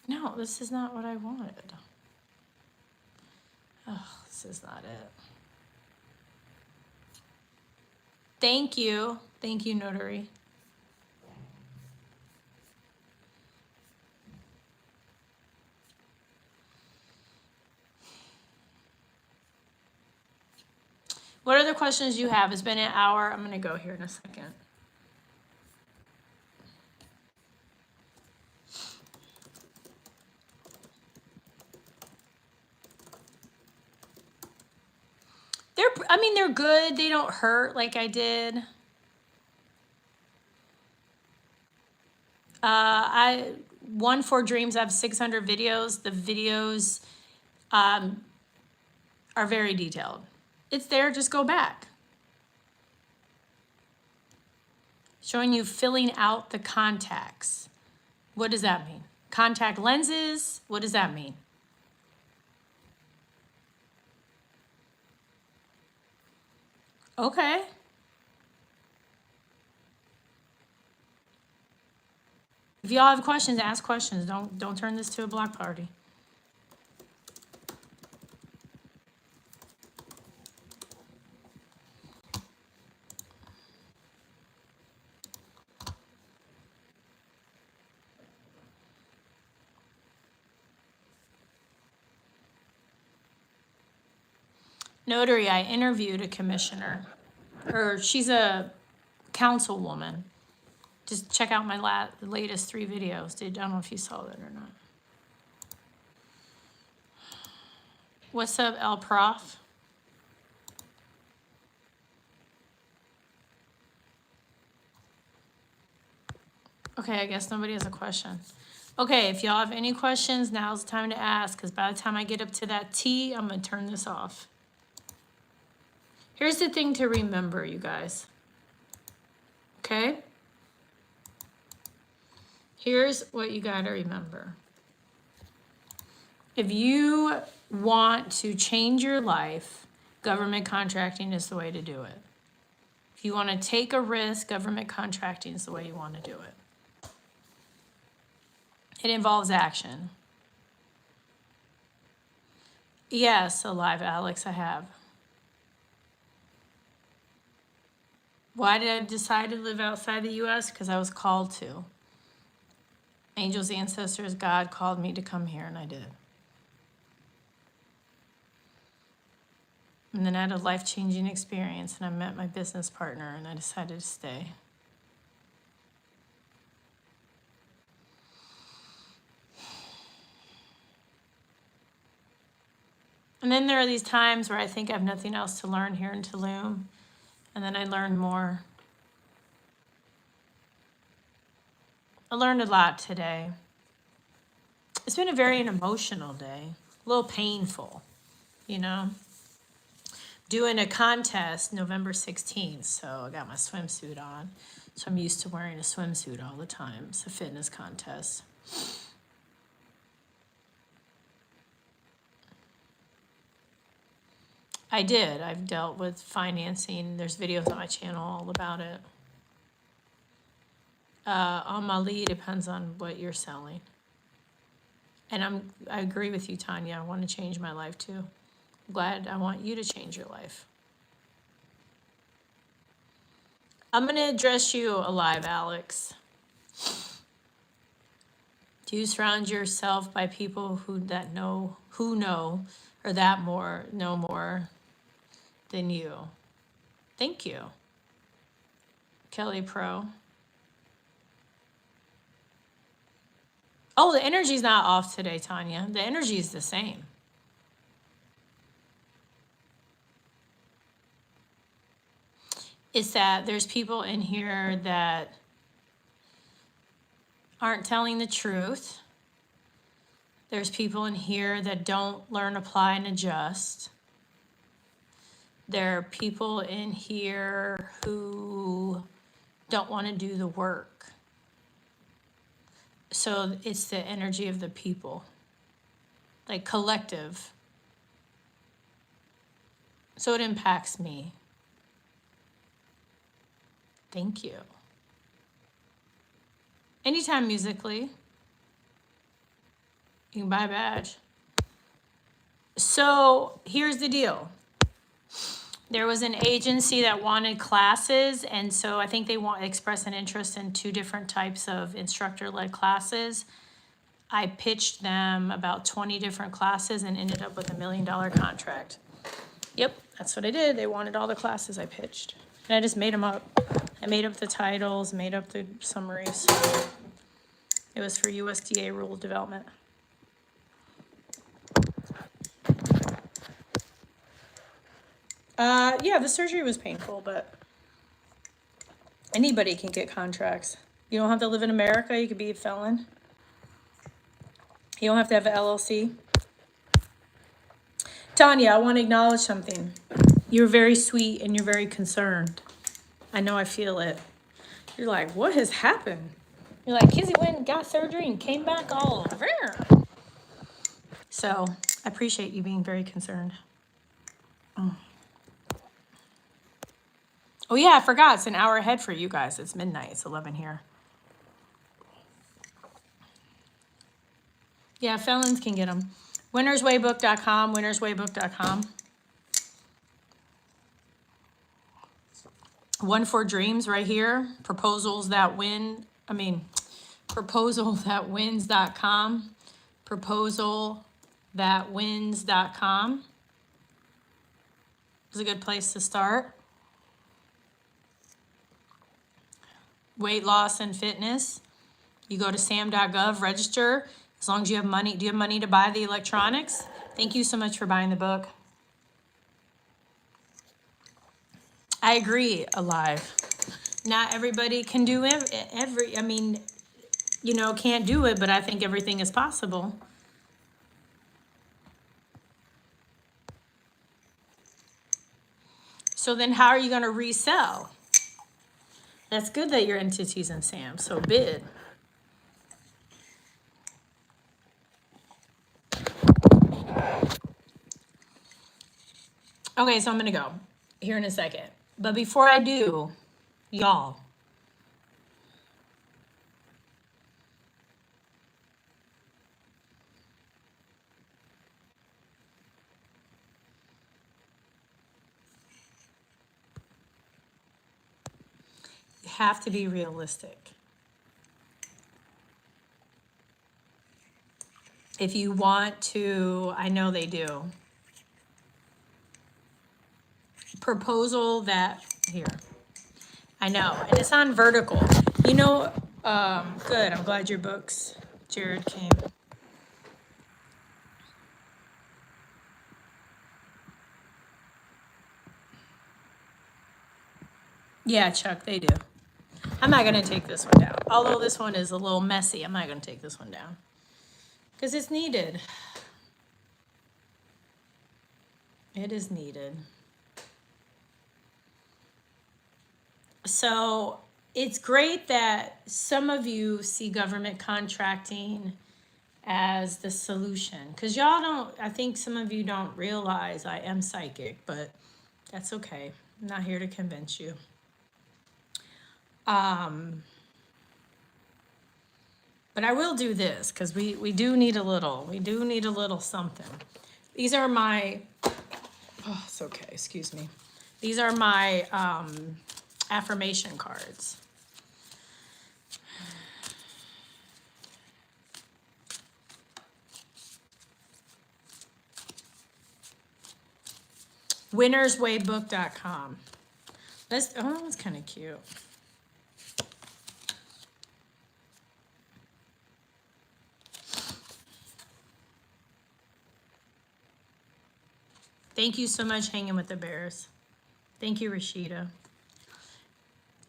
No, this is not what I wanted. Oh, this is not it. Thank you. Thank you, Notary. What other questions do you have? It's been an hour. I'm going to go here in a second. They're good. They don't hurt like I did. One for Dreams, I have 600 videos. The videos are very detailed. It's there, just go back. Showing you filling out the contacts. What does that mean? Contact lenses, what does that mean? Okay. If y'all have questions, ask questions. Don't turn this to a block party. Notary, I interviewed a commissioner. She's a councilwoman. Just check out my latest 3 videos. I don't know if you saw that or not. What's up, El Prof? Okay, I guess nobody has a question. Okay, if y'all have any questions, now's the time to ask, because by the time I get up to that T, I'm going to turn this off. Here's the thing to remember, you guys. Okay? Here's what you got to remember. If you want to change your life, government contracting is the way to do it. If you want to take a risk, government contracting is the way you want to do it. It involves action. Yes, alive, Alex, I have. Why did I decide to live outside the U.S.? Because I was called to. Angels, ancestors, God called me to come here, and I did. And then I had a life-changing experience, and I met my business partner, and I decided to stay. And then there are these times where I think I have nothing else to learn here in Tulum, and then I learn more. I learned a lot today. It's been a very emotional day, a little painful, you know. Doing a contest November 16th, so I got my swimsuit on. So I'm used to wearing a swimsuit all the time. It's a fitness contest. I did. I've dealt with financing. There's videos on my channel all about it. On my lead, depends on what you're selling. And I agree with you, Tanya. I want to change my life too. I'm glad I want you to change your life. I'm going to address you alive, Alex. Do you surround yourself by people who know or know more than you? Thank you. Kelly Pro. Oh, the energy's not off today, Tanya. The energy is the same. It's that there's people in here that aren't telling the truth. There's people in here that don't learn, apply, and adjust. There are people in here who don't want to do the work. So it's the energy of the people, like collective. So it impacts me. Thank you. Anytime musically, you can buy a badge. So here's the deal. There was an agency that wanted classes, and so I think they express an interest in 2 different types of instructor-led classes. I pitched them about 20 different classes and ended up with $1 million contract. Yep, that's what I did. They wanted all the classes I pitched. And I just made them up. I made up the titles, made up the summaries. It was for USDA rule development. Yeah, the surgery was painful, but anybody can get contracts. You don't have to live in America. You could be a felon. You don't have to have an LLC. Tanya, I want to acknowledge something. You're very sweet and you're very concerned. I know I feel it. You're like, what has happened? You're like, Kizzy went and got surgery and came back all over. So I appreciate you being very concerned. Oh yeah, I forgot. It's an hour ahead for you guys. It's midnight. It's 11 here. Yeah, felons can get them. Winnerswaybook.com, winnerswaybook.com. One for dreams right here. Proposals that win. Proposalthatwins.com. Proposalthatwins.com is a good place to start. Weight loss and fitness. You go to Sam.Gov, register. As long as you have money. Do you have money to buy the electronics? Thank you so much for buying the book. I agree, Alive. Not everybody can do can't do it, but I think everything is possible. So then how are you going to resell? That's good that you're into T's and Sam. So bid. Okay, so I'm going to go here in a second. But before I do, y'all, you have to be realistic. If you want to, I know they do. Proposal that, here. I know, and it's on vertical. You know, good, I'm glad your books, Jared came. Yeah, Chuck, they do. I'm not gonna take this one down. Although this one is a little messy, I'm not gonna take this one down. Because it's needed. It is needed. So it's great that some of you see government contracting as the solution. Because y'all don't, I think some of you don't realize I am psychic, but that's okay. I'm not here to convince you. But I will do this because we do need a little something. These are my, oh, it's okay, excuse me. These are my affirmation cards. Winnerswaybook.com. That's kind of cute. Thank you so much, Hanging with the Bears. Thank you, Rashida.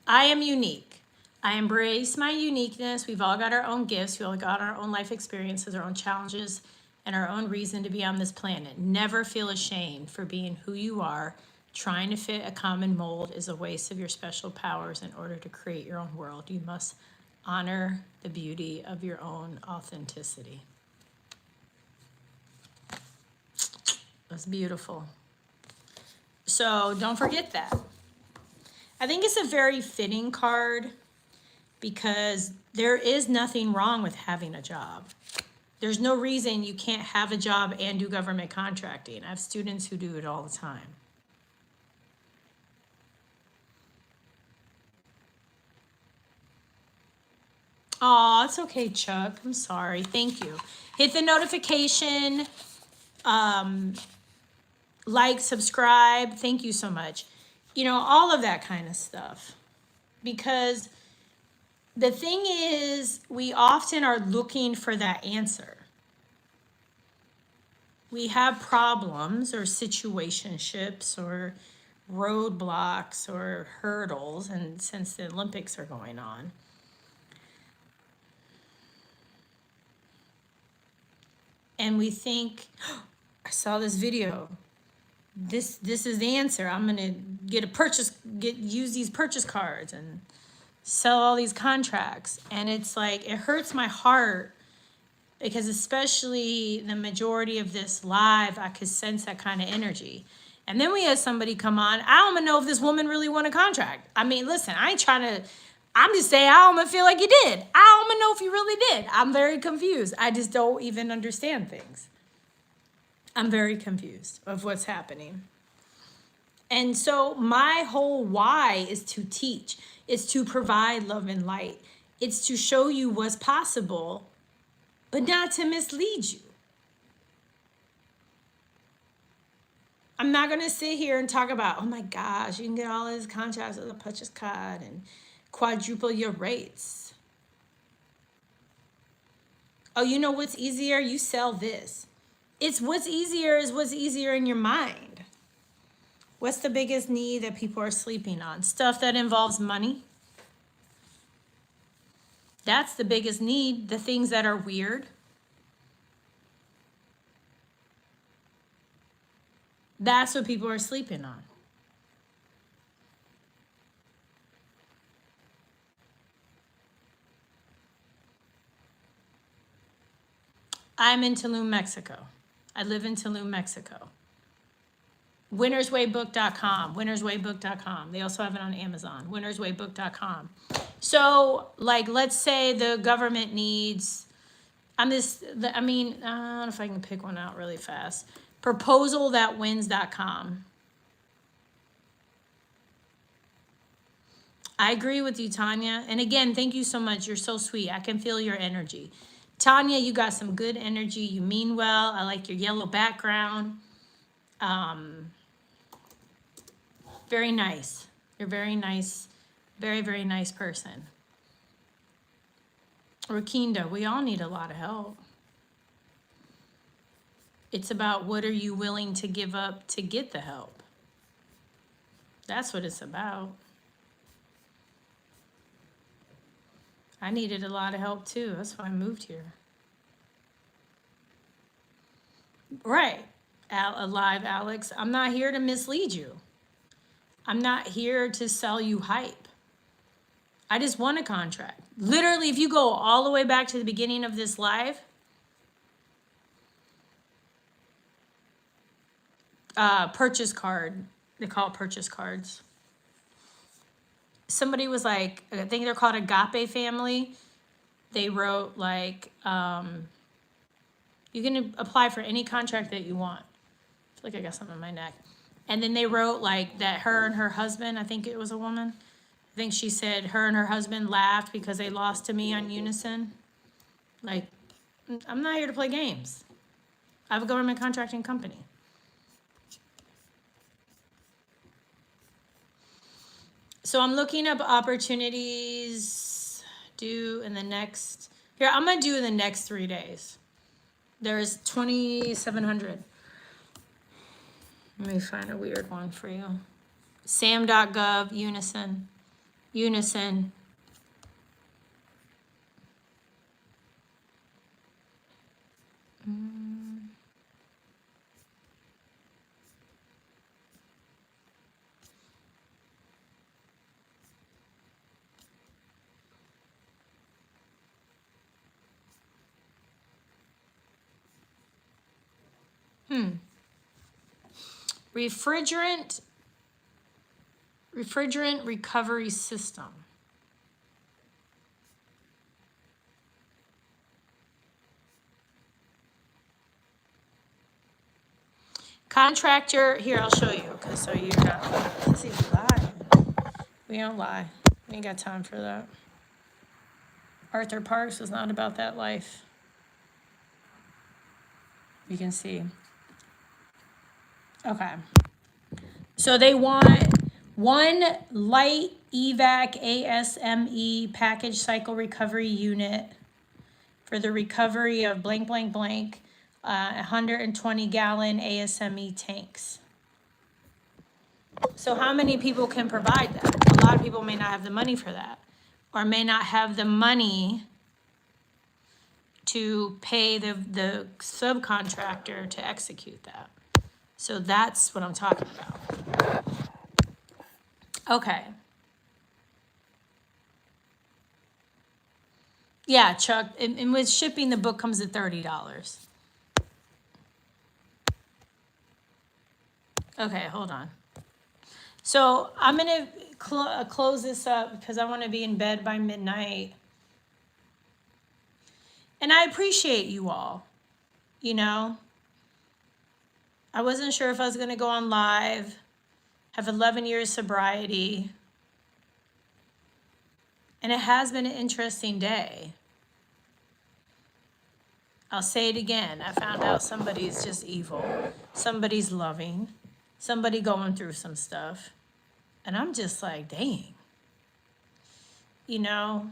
I am unique. I embrace my uniqueness. We've all got our own gifts. We all got our own life experiences, our own challenges, and our own reason to be on this planet. Never feel ashamed for being who you are. Trying to fit a common mold is a waste of your special powers. In order to create your own world, you must honor the beauty of your own authenticity. That's beautiful. So don't forget that. I think it's a very fitting card because there is nothing wrong with having a job. There's no reason you can't have a job and do government contracting. I have students who do it all the time. Oh, it's okay, Chuck. I'm sorry. Thank you. Hit the notification. Like, subscribe. Thank you so much. You know, all of that kind of stuff. Because the thing is, we often are looking for that answer. We have problems or situationships or roadblocks or hurdles, and since the Olympics are going on. And we think, oh, I saw this video. This is the answer. I'm gonna use these purchase cards and sell all these contracts. And it's like, it hurts my heart because especially the majority of this live, I could sense that kind of energy. And then we had somebody come on. I don't even know if this woman really won a contract. I mean, listen, I'm just saying, I don't even feel like you did. I don't even know if you really did. I'm very confused. I just don't even understand things. I'm very confused of what's happening. And so my whole why is to teach. It's to provide love and light. It's to show you what's possible, but not to mislead you. I'm not going to sit here and talk about, oh my gosh, you can get all these contracts with a purchase card and quadruple your rates. Oh, you know what's easier? You sell this. It's what's easier in your mind. What's the biggest need that people are sleeping on? Stuff that involves money. That's the biggest need. The things that are weird. That's what people are sleeping on. I'm in Tulum, Mexico. I live in Tulum, Mexico. winnerswaybook.com, winnerswaybook.com. They also have it on Amazon, winnerswaybook.com. So, like, let's say the government needs, I don't know if I can pick one out really fast. Proposalthatwins.com. I agree with you, Tanya. And again, thank you so much. You're so sweet. I can feel your energy. Tanya, you got some good energy. You mean well. I like your yellow background. Very nice. You're very nice. Very, very nice person. Rakinda, we all need a lot of help. It's about what are you willing to give up to get the help. That's what it's about. I needed a lot of help too. That's why I moved here. Right. Alive, Alex. I'm not here to mislead you. I'm not here to sell you hype. I just won a contract. Literally, if you go all the way back to the beginning of this live, purchase card. They call it purchase cards. Somebody was like, I think they're called Agape Family. They wrote like, you can apply for any contract that you want. I feel like I got something in my neck. And then they wrote like that her and her husband, I think it was a woman. I think she said her and her husband laughed because they lost to me on Unison. Like, I'm not here to play games. I have a government contracting company. So I'm looking up opportunities due in the next, here, I'm gonna do in the next 3 days. There's 2,700. Let me find a weird one for you. Sam.gov, Unison. Unison. Refrigerant recovery system. Contractor, here, I'll show you. Okay, so you got, let's see if you lie. We don't lie. We ain't got time for that. Arthur Parks was not about that life. You can see. Okay. So they want one light evac ASME package cycle recovery unit for the recovery of blank, blank, blank, 120 gallon ASME tanks. So how many people can provide that? A lot of people may not have the money for that, or may not have the money to pay the subcontractor to execute that. So that's what I'm talking about. Okay. Yeah, Chuck, and with shipping, the book comes at $30. Okay, hold on. So I'm gonna close this up because I wanna be in bed by midnight. And I appreciate you all, you know? I wasn't sure if I was gonna go on live, have 11 years sobriety. And it has been an interesting day. I'll say it again. I found out somebody's just evil. Somebody's loving. Somebody going through some stuff. And I'm just like, dang. You know,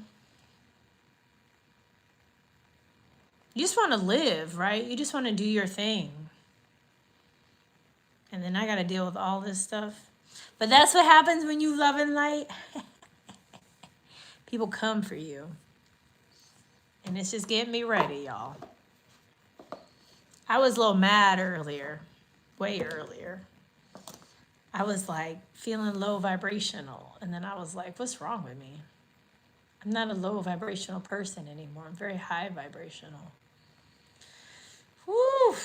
you just want to live, right? You just want to do your thing. And then I got to deal with all this stuff. But that's what happens when you love and light. People come for you. And it's just getting me ready, y'all. I was a little mad earlier, way earlier. I was like feeling low vibrational. And then I was like, what's wrong with me? I'm not a low vibrational person anymore. I'm very high vibrational. Woo.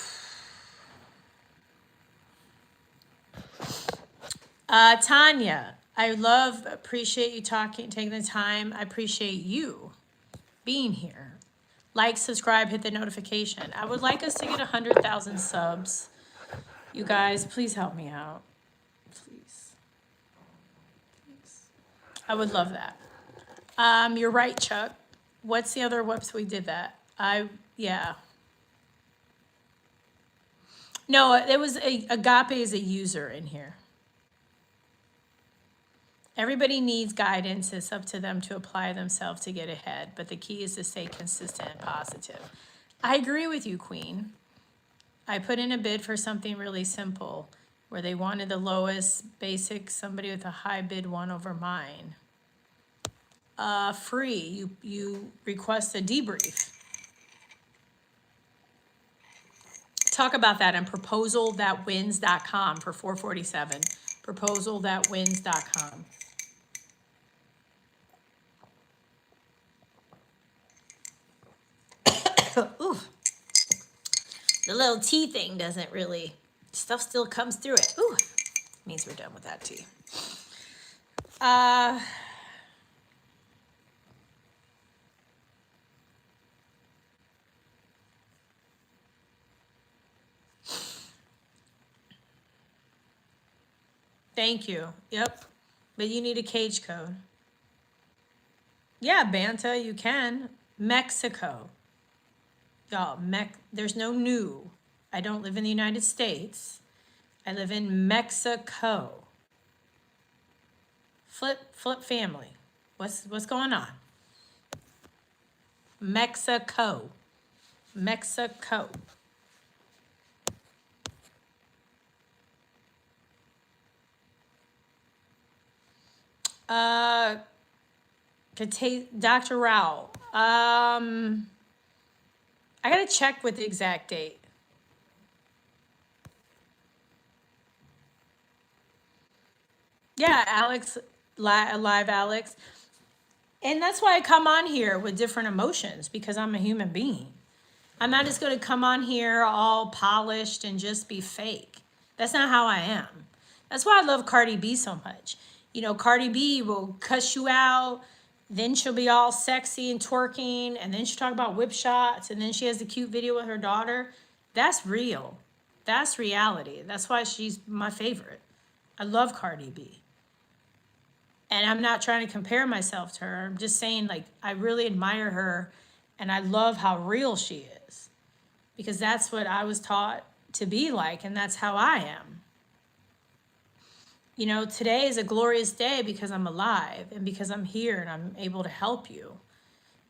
Tanya, appreciate you taking the time. I appreciate you being here. Like, subscribe, hit the notification. I would like us to get 100,000 subs. You guys, please help me out. Please. I would love that. You're right, Chuck. What's the other whoops we did that? Yeah. No, there was Agape is a user in here. Everybody needs guidance. It's up to them to apply themselves to get ahead. But the key is to stay consistent and positive. I agree with you, Queen. I put in a bid for something really simple where they wanted the lowest basic, somebody with a high bid won over mine. Free, you request a debrief. Talk about that on proposalthatwins.com for $447. Proposalthatwins.com. Ooh. The little tea thing doesn't really, stuff still comes through it. Ooh, means we're done with that tea. Thank you. Yep. But you need a cage code. Yeah, Banta, you can. Mexico. Y'all, there's no new. I don't live in the United States. I live in Mexico. Flip family. What's going on? Mexico. Mexico. Dr. Rao. I gotta check with the exact date. Yeah, Alex, live Alex. And that's why I come on here with different emotions, because I'm a human being. I'm not just gonna come on here all polished and just be fake. That's not how I am. That's why I love Cardi B so much. You know, Cardi B will cuss you out, then she'll be all sexy and twerking, and then she'll talk about whip shots, and then she has the cute video with her daughter. That's real. That's reality. That's why she's my favorite. I love Cardi B. And I'm not trying to compare myself to her. I'm just saying, like, I really admire her, and I love how real she is. Because that's what I was taught to be like, and that's how I am. You know, today is a glorious day because I'm alive and because I'm here and I'm able to help you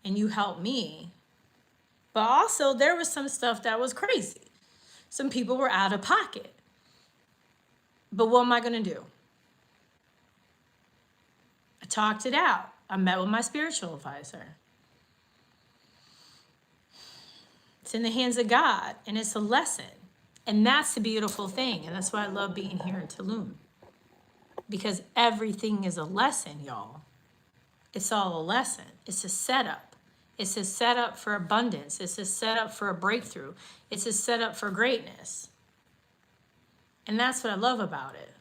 and you help me. But also there was some stuff that was crazy. Some people were out of pocket. But what am I going to do? I talked it out. I met with my spiritual advisor. It's in the hands of God, and it's a lesson. And that's the beautiful thing, and that's why I love being here in Tulum. Because everything is a lesson, y'all. It's all a lesson. It's a setup. It's a setup for abundance. It's a setup for a breakthrough. It's a setup for greatness. And that's what I love about it.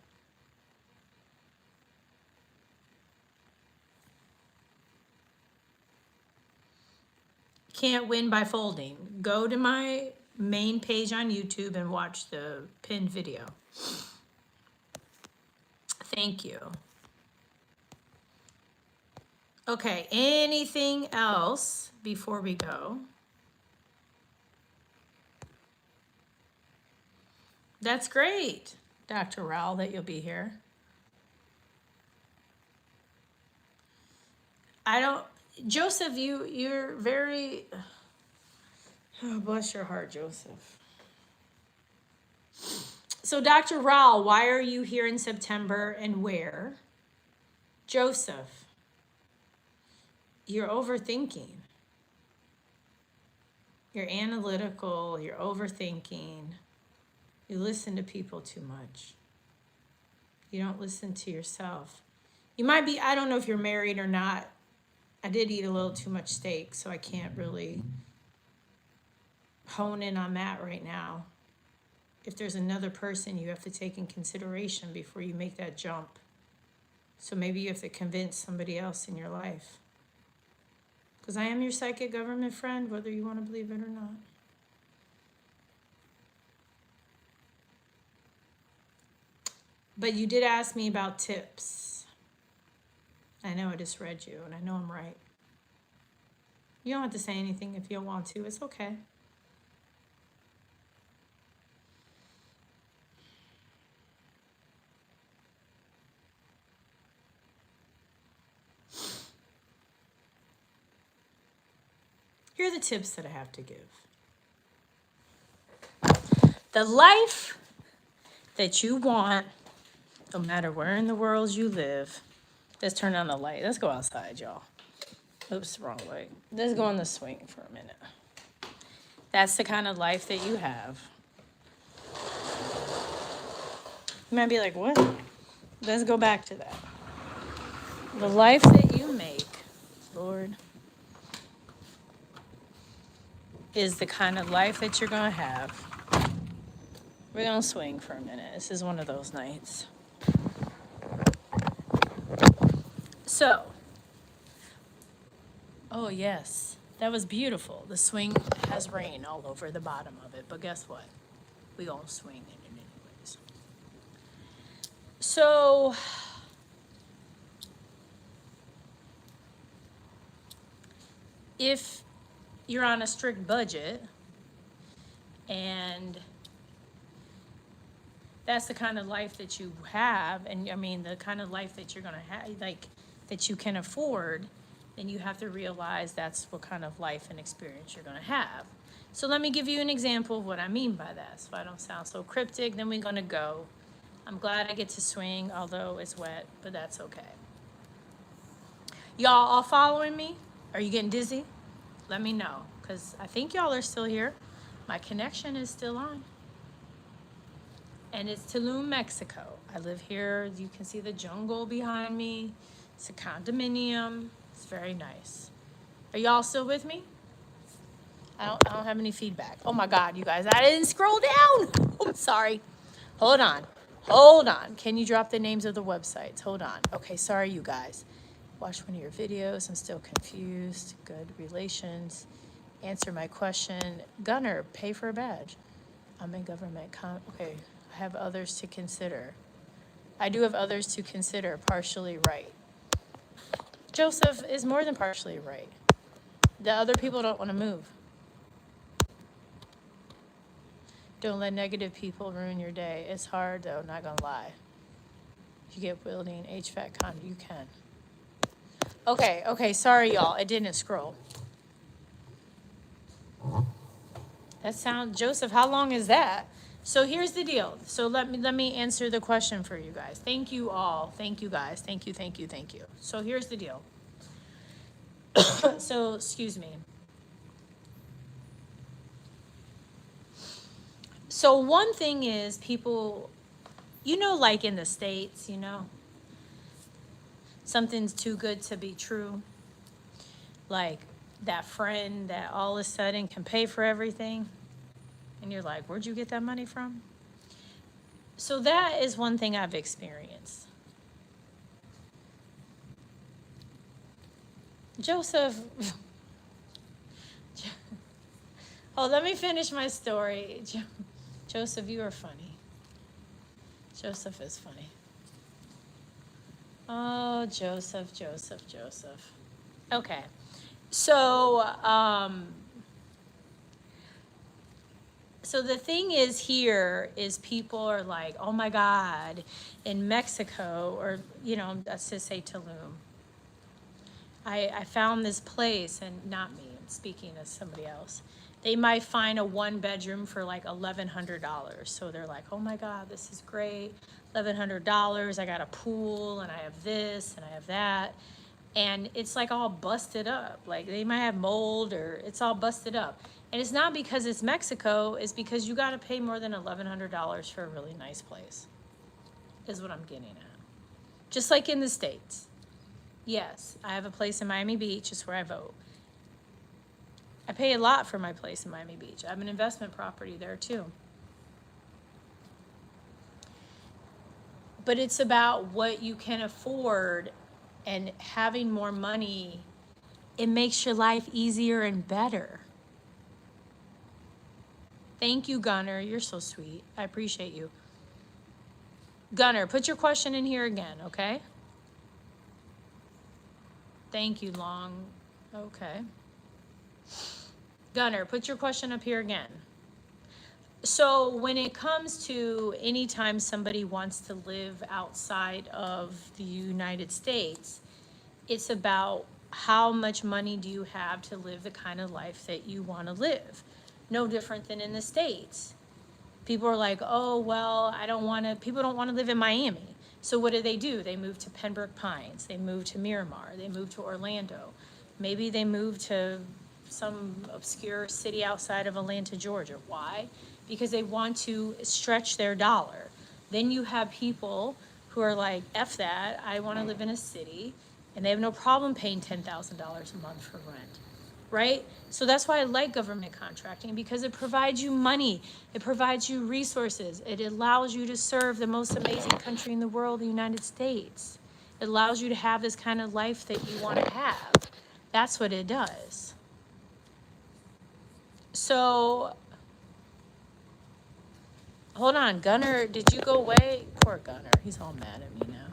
Can't win by folding. Go to my main page on YouTube and watch the pinned video. Thank you. Okay, anything else before we go? That's great, Dr. Rowell, that you'll be here. Joseph, you're very, oh, bless your heart, Joseph. So Dr. Rowell, why are you here in September and where? Joseph, you're overthinking. You're analytical, you're overthinking. You listen to people too much. You don't listen to yourself. You might be, I don't know if you're married or not. I did eat a little too much steak, so I can't really hone in on that right now. If there's another person you have to take in consideration before you make that jump. So maybe you have to convince somebody else in your life. Because I am your psychic government friend, whether you want to believe it or not. But you did ask me about tips. I know I just read you, and I know I'm right. You don't have to say anything if you don't want to. It's okay. Here are the tips that I have to give. The life that you want, no matter where in the world you live. Let's turn on the light. Let's go outside, y'all. Oops, wrong way. Let's go on the swing for a minute. That's the kind of life that you have. You might be like, what? Let's go back to that. The life that you make, Lord, is the kind of life that you're going to have. We're going to swing for a minute. This is one of those nights. So, oh yes, that was beautiful. The swing has rain all over the bottom of it, but guess what? We gonna swing in it anyways. So, if you're on a strict budget and that's the kind of life that you have, and I mean the kind of life that you're gonna have, like that you can afford, then you have to realize that's what kind of life and experience you're gonna have. So let me give you an example of what I mean by that, so I don't sound so cryptic. Then we're gonna go. I'm glad I get to swing, although it's wet, but that's okay. Y'all all following me? Are you getting dizzy? Let me know, because I think y'all are still here. My connection is still on. And it's Tulum, Mexico. I live here. You can see the jungle behind me. It's a condominium. It's very nice. Are y'all still with me? I don't have any feedback. Oh my God, you guys, I didn't scroll down. I'm sorry. Hold on. Can you drop the names of the websites? Hold on. Okay, sorry, you guys. Watch one of your videos. I'm still confused. Good relations. Answer my question. Gunner, pay for a badge. I'm in government. Okay, I have others to consider. I do have others to consider. Partially right. Joseph is more than partially right. The other people don't want to move. Don't let negative people ruin your day. It's hard though, not gonna lie. You get building HVAC condo, you can. Okay, sorry y'all, I didn't scroll. That sound, Joseph, how long is that? So here's the deal. So let me answer the question for you guys. Thank you all. Thank you guys. Thank you. So here's the deal. So, excuse me. So one thing is people, like in the States, something's too good to be true. Like that friend that all of a sudden can pay for everything. And you're like, where'd you get that money from? So that is one thing I've experienced. Joseph, oh, let me finish my story. Joseph, you are funny. Joseph is funny. Oh, Joseph. Okay. So, so the thing is here is people are like, oh my God, in Mexico, or, let's just say Tulum. I found this place, and not me, I'm speaking as somebody else. They might find a 1-bedroom for like $1,100. So they're like, oh my God, this is great. $1,100, I got a pool, and I have this, and I have that. And it's like all busted up. Like they might have mold, or it's all busted up. And it's not because it's Mexico, it's because you gotta pay more than $1,100 for a really nice place, is what I'm getting at. Just like in the States. Yes, I have a place in Miami Beach, it's where I vote. I pay a lot for my place in Miami Beach. I have an investment property there too. But it's about what you can afford, and having more money, it makes your life easier and better. Thank you, Gunner. You're so sweet. I appreciate you. Gunner, put your question in here again, okay? Thank you, Long. Okay. Gunner, put your question up here again. So when it comes to anytime somebody wants to live outside of the United States, it's about how much money do you have to live the kind of life that you want to live. No different than in the States. People are like, oh, well, people don't want to live in Miami. So what do? They move to Pembroke Pines. They move to Miramar. They move to Orlando. Maybe they move to some obscure city outside of Atlanta, Georgia. Why? Because they want to stretch their dollar. Then you have people who are like, F that, I want to live in a city, and they have no problem paying $10,000 a month for rent, right? So that's why I like government contracting, because it provides you money, it provides you resources, it allows you to serve the most amazing country in the world, the United States. It allows you to have this kind of life that you want to have. That's what it does. So, hold on, Gunner, did you go away? Poor Gunner, he's all mad at me now.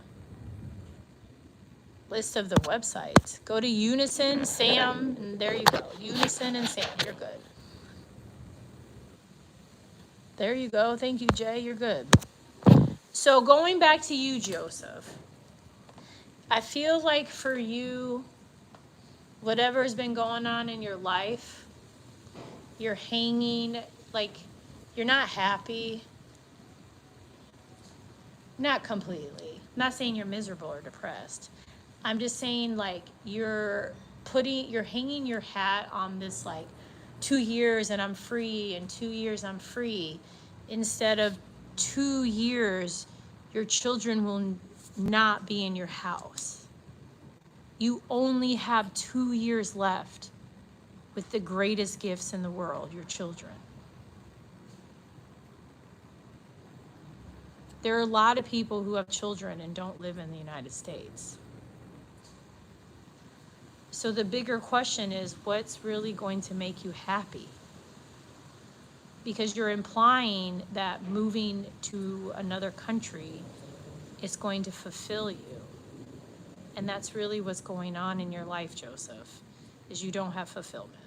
List of the websites. Go to Unison, Sam, and there you go. Unison and Sam, you're good. There you go. Thank you, Jay, you're good. So going back to you, Joseph, I feel like for you, whatever's been going on in your life, you're hanging, like, you're not happy. Not completely. I'm not saying you're miserable or depressed. I'm just saying, like, you're hanging your hat on this, like, 2 years and I'm free, and 2 years I'm free, instead of 2 years your children will not be in your house. You only have 2 years left with the greatest gifts in the world, your children. There are a lot of people who have children and don't live in the United States. So the bigger question is, what's really going to make you happy? Because you're implying that moving to another country is going to fulfill you. And that's really what's going on in your life, Joseph, is you don't have fulfillment.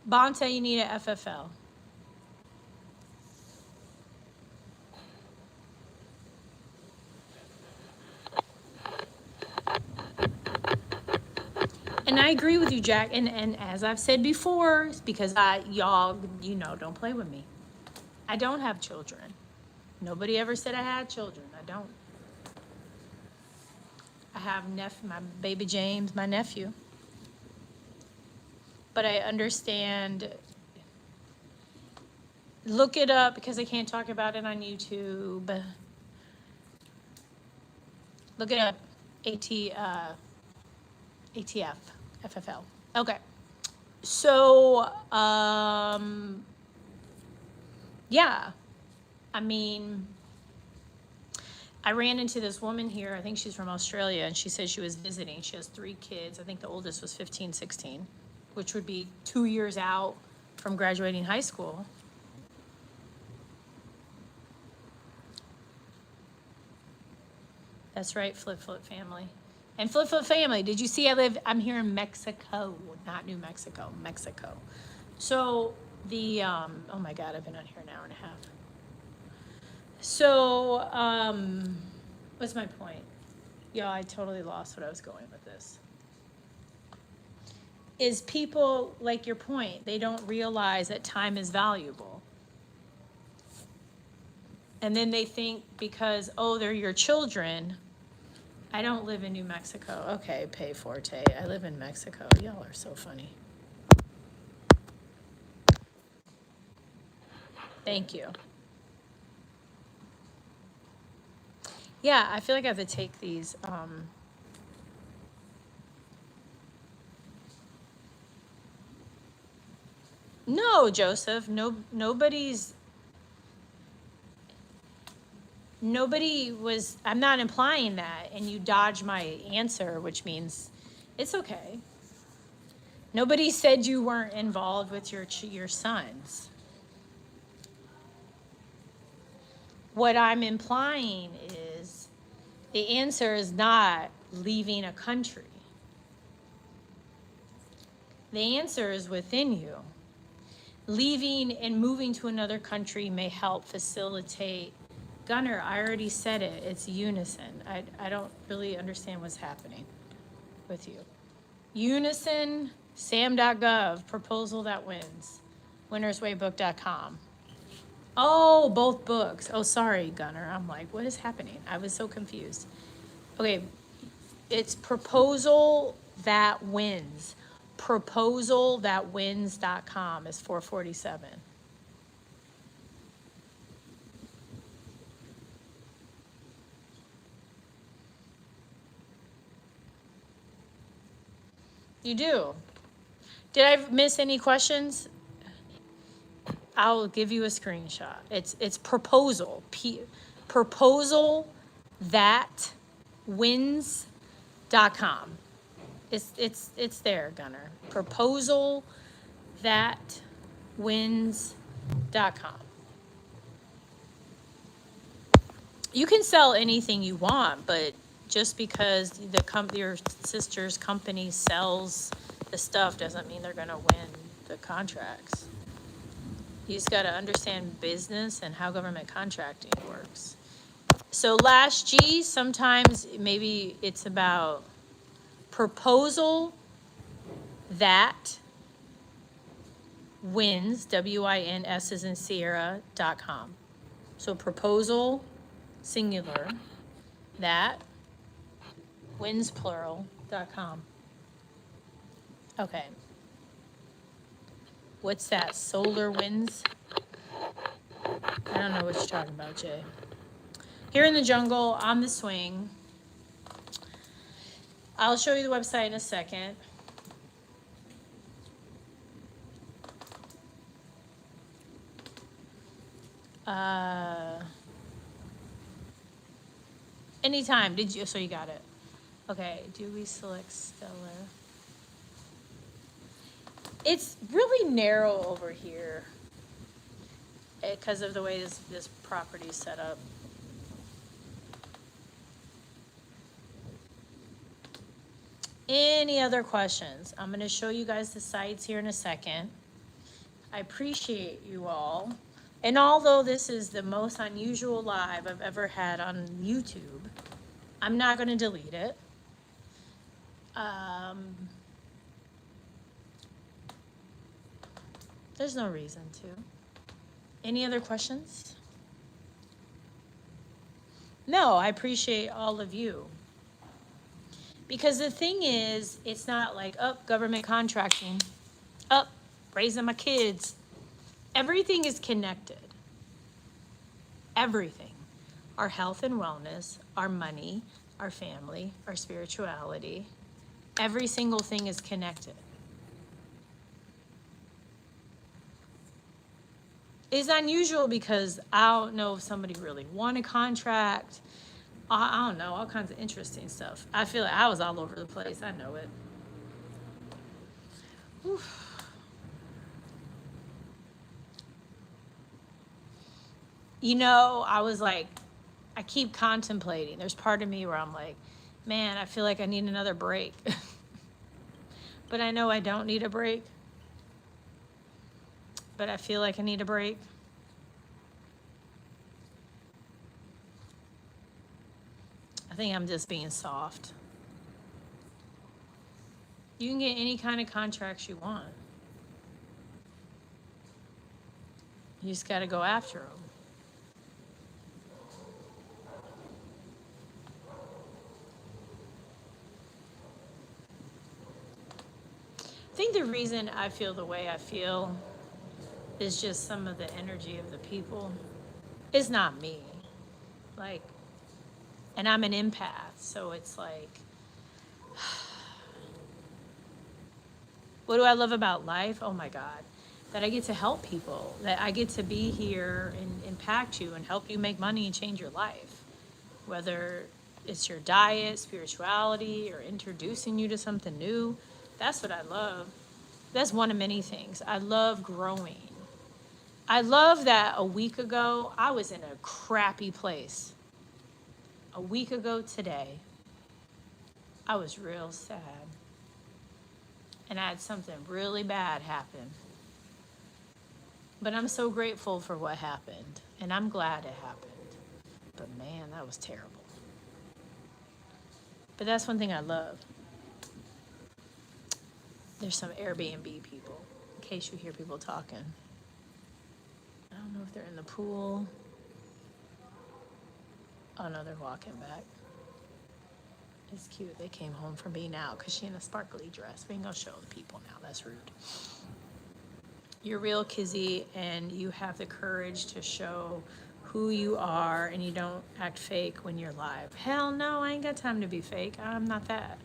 Bonta, you need a FFL. and I agree with you, Jack. And as I've said before, it's because y'all, don't play with me. I don't have children. Nobody ever said I had children. I don't. I have my baby James, my nephew. But I understand. Look it up because I can't talk about it on YouTube. Look it up. ATF, FFL. Okay. So, yeah. I mean, I ran into this woman here. I think she's from Australia, and she said she was visiting. She has 3 kids. I think the oldest was 15, 16, which would be 2 years out from graduating high school. That's right, Flip Flip family. And Flip Flip family, did you see I'm here in Mexico, not New Mexico, Mexico. So oh my God, I've been on here an hour and a half. So, what's my point? Yeah, I totally lost what I was going with this. Is people, like your point, they don't realize that time is valuable. And then they think because, they're your children. I don't live in New Mexico. Okay, pay forte. I live in Mexico. Y'all are so funny. Thank you. Yeah, I feel like I have to take these. No, Joseph. Nobody was, I'm not implying that, and you dodged my answer, which means it's okay. Nobody said you weren't involved with your sons. What I'm implying is the answer is not leaving a country. The answer is within you. Leaving and moving to another country may help facilitate. Gunnar, I already said it. It's unison. I don't really understand what's happening with you. Unison, Sam.Gov, proposal that wins. winnerswaybook.com. Oh, both books. Oh, sorry, Gunnar. I'm like, what is happening? I was so confused. Okay, it's proposal that wins. Proposalthatwins.com is $447. You do. Did I miss any questions? I'll give you a screenshot. It's proposal. Proposalthatwins.com. It's there, Gunnar. Proposalthatwins.com. You can sell anything you want, but just because your sister's company sells the stuff doesn't mean they're gonna win the contracts. You just gotta understand business and how government contracting works. So last G, sometimes maybe it's about proposal that wins, WINS as in Sierra.com. So proposal, singular, that wins plural.com. Okay. What's that? Solar winds? I don't know what you're talking about, Jay. Here in the jungle, on the swing. I'll show you the website in a second. Anytime. So you got it. Okay, do we select stellar? It's really narrow over here because of the way this property is set up. Any other questions? I'm going to show you guys the sites here in a second. I appreciate you all. And although this is the most unusual live I've ever had on YouTube, I'm not going to delete it. There's no reason to. Any other questions? No, I appreciate all of you. Because the thing is, it's not like, oh, government contracting, oh, raising my kids. Everything is connected. Everything. Our health and wellness, our money, our family, our spirituality. Every single thing is connected. It's unusual because I don't know if somebody really won a contract. I don't know, all kinds of interesting stuff. I feel like I was all over the place. I know it. Whew. You know, I was like, I keep contemplating. There's part of me where I'm like, man, I feel like I need another break. But I know I don't need a break. But I feel like I need a break. I think I'm just being soft. You can get any kind of contracts you want. You just got to go after them. I think the reason I feel the way I feel is just some of the energy of the people. It's not me. Like, and I'm an empath, so it's like, what do I love about life? Oh my God, that I get to help people, that I get to be here and impact you and help you make money and change your life. Whether it's your diet, spirituality, or introducing you to something new, that's what I love. That's one of many things. I love growing. I love that a week ago, I was in a crappy place. A week ago today, I was real sad. And I had something really bad happen. But I'm so grateful for what happened. And I'm glad it happened. But man, that was terrible. But that's one thing I love. There's some Airbnb people, in case you hear people talking. I don't know if they're in the pool. Oh no, they're walking back. It's cute. They came home from being out because she's in a sparkly dress. We ain't gonna show the people now. That's rude. You're real, Kizzy, and you have the courage to show who you are, and you don't act fake when you're live. Hell no, I ain't got time to be fake. I'm not that.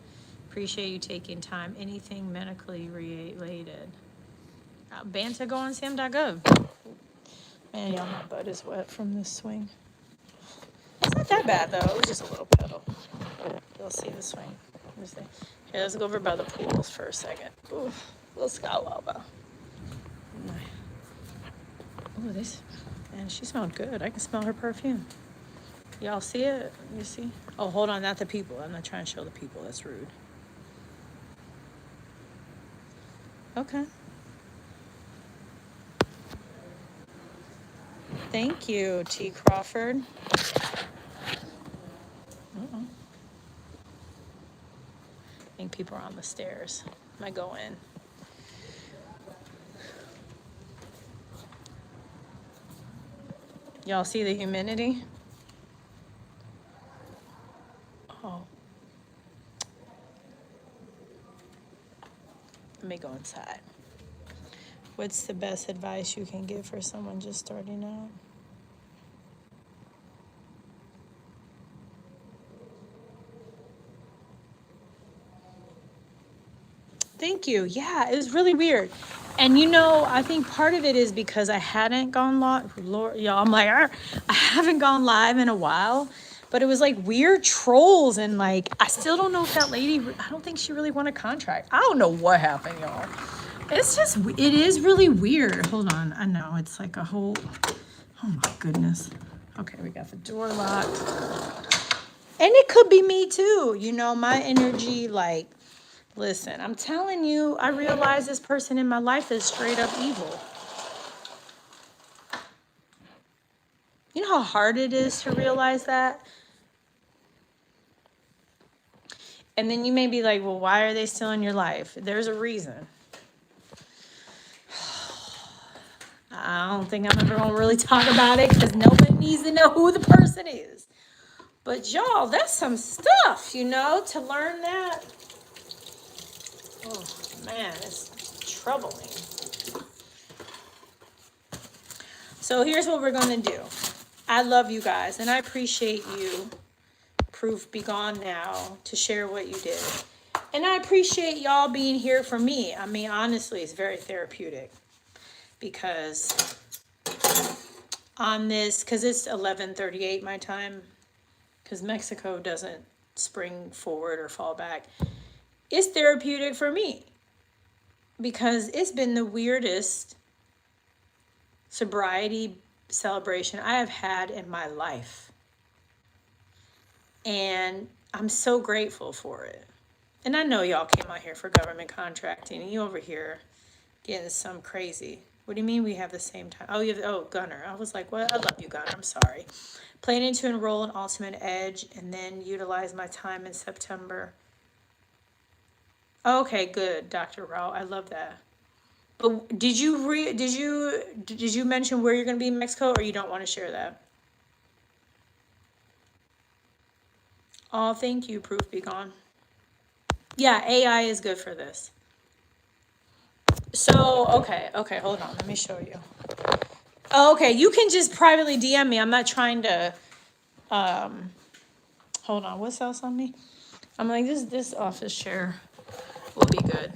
Appreciate you taking time. Anything medically related. Banta, go on Sam.Gov. Man, y'all, my butt is wet from this swing. It's not that bad, though. It was just a little pedal. You'll see the swing. Here, let's go over by the pools for a second. Ooh, little Skywalba. Oh, this, man, she smelled good. I can smell her perfume. Y'all see it? You see? Oh, hold on, not the people. I'm not trying to show the people. That's rude. Okay. Thank you, T. Crawford. Uh-oh. I think people are on the stairs. I might go in. Y'all see the humidity? Oh. Let me go inside. What's the best advice you can give for someone just starting out? Thank you. Yeah, it was really weird. And you know, I think part of it is because I hadn't gone live. Y'all, I'm like, I haven't gone live in a while. But it was like weird trolls, and like, I still don't know if that lady, I don't think she really won a contract. I don't know what happened, y'all. It's just, it is really weird. Hold on. I know, it's like a whole, oh my goodness. Okay, we got the door locked. And it could be me too. You know, my energy, like, listen, I'm telling you, I realize this person in my life is straight up evil. You know how hard it is to realize that? And then you may be like, well, why are they still in your life? There's a reason. I don't think I'm ever gonna really talk about it because nobody needs to know who the person is. But y'all, that's some stuff, you know, to learn that. Oh man, it's troubling. So here's what we're gonna do. I love you guys and I appreciate you, proof be gone now, to share what you did. And I appreciate y'all being here for me. I mean, honestly, it's very therapeutic because on this, because it's 11:38 my time, because Mexico doesn't spring forward or fall back. It's therapeutic for me because it's been the weirdest sobriety celebration I have had in my life. And I'm so grateful for it. And I know y'all came out here for government contracting and you over here getting some crazy. What do you mean we have the same time? Oh, Gunner. I was like, what? I love you, Gunner. I'm sorry. Planning to enroll in Ultimate Edge and then utilize my time in September. Okay, good, Dr. Rao. I love that. But did you mention where you're going to be in Mexico, or you don't want to share that? Oh, thank you, Proof Be Gone. Yeah, AI is good for this. So, okay, hold on. Let me show you. Okay, you can just privately DM me. I'm not trying to, hold on. What's else on me? I'm like, this office chair will be good.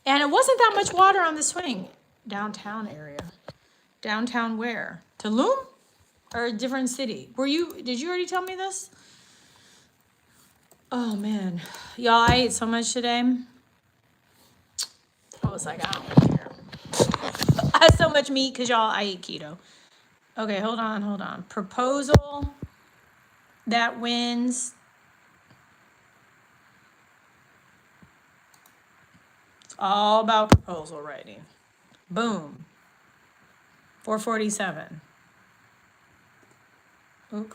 And it wasn't that much water on the swing. Downtown area. Downtown where? Tulum? Or a different city? Did you already tell me this? Oh man. Y'all, I ate so much today. I was like, I don't care. I had so much meat because y'all, I eat keto. Okay, hold on. Proposal that wins. It's all about proposal writing. Boom. 447. Oop.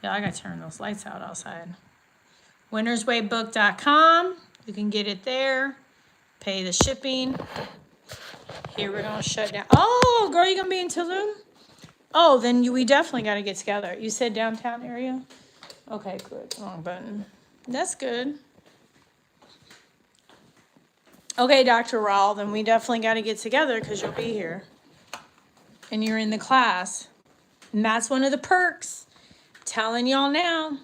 Yeah, I gotta turn those lights out outside. winnerswaybook.com. You can get it there. Pay the shipping. Here we're gonna shut down. Oh, girl, you gonna be in Tulum? Oh, then we definitely gotta get together. You said downtown area? Okay, good. Wrong button. That's good. Okay, Dr. Rawl, then we definitely gotta get together because you'll be here. And you're in the class. And that's one of the perks. Telling y'all now.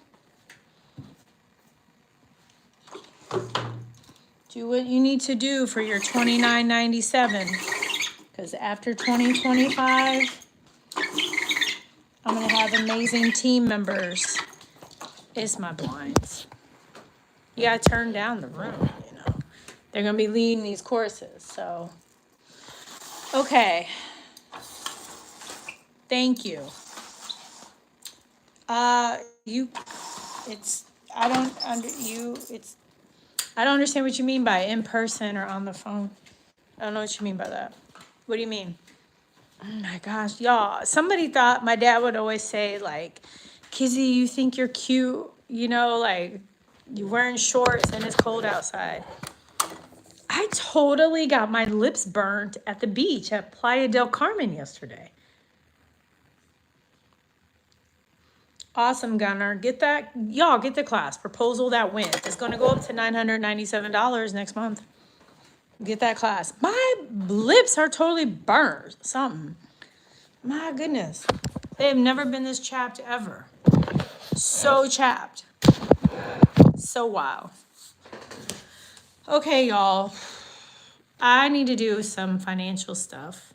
Do what you need to do for your $29.97. Because after 2025, I'm going to have amazing team members. It's my blinds. You got to turn down the room, you know. They're going to be leading these courses, so. Okay. Thank you. I don't understand what you mean by in person or on the phone. I don't know what you mean by that. What do you mean? Oh my gosh, y'all. Somebody thought my dad would always say, like, Kizzy, you think you're cute, you know, like you're wearing shorts and it's cold outside. I totally got my lips burnt at the beach at Playa del Carmen yesterday. Awesome, Gunner. Get that, y'all, get the class. Proposal that wins. It's going to go up to $997 next month. Get that class. My lips are totally burnt. Something. My goodness. They have never been this chapped ever. So chapped. So wow. Okay, y'all. I need to do some financial stuff.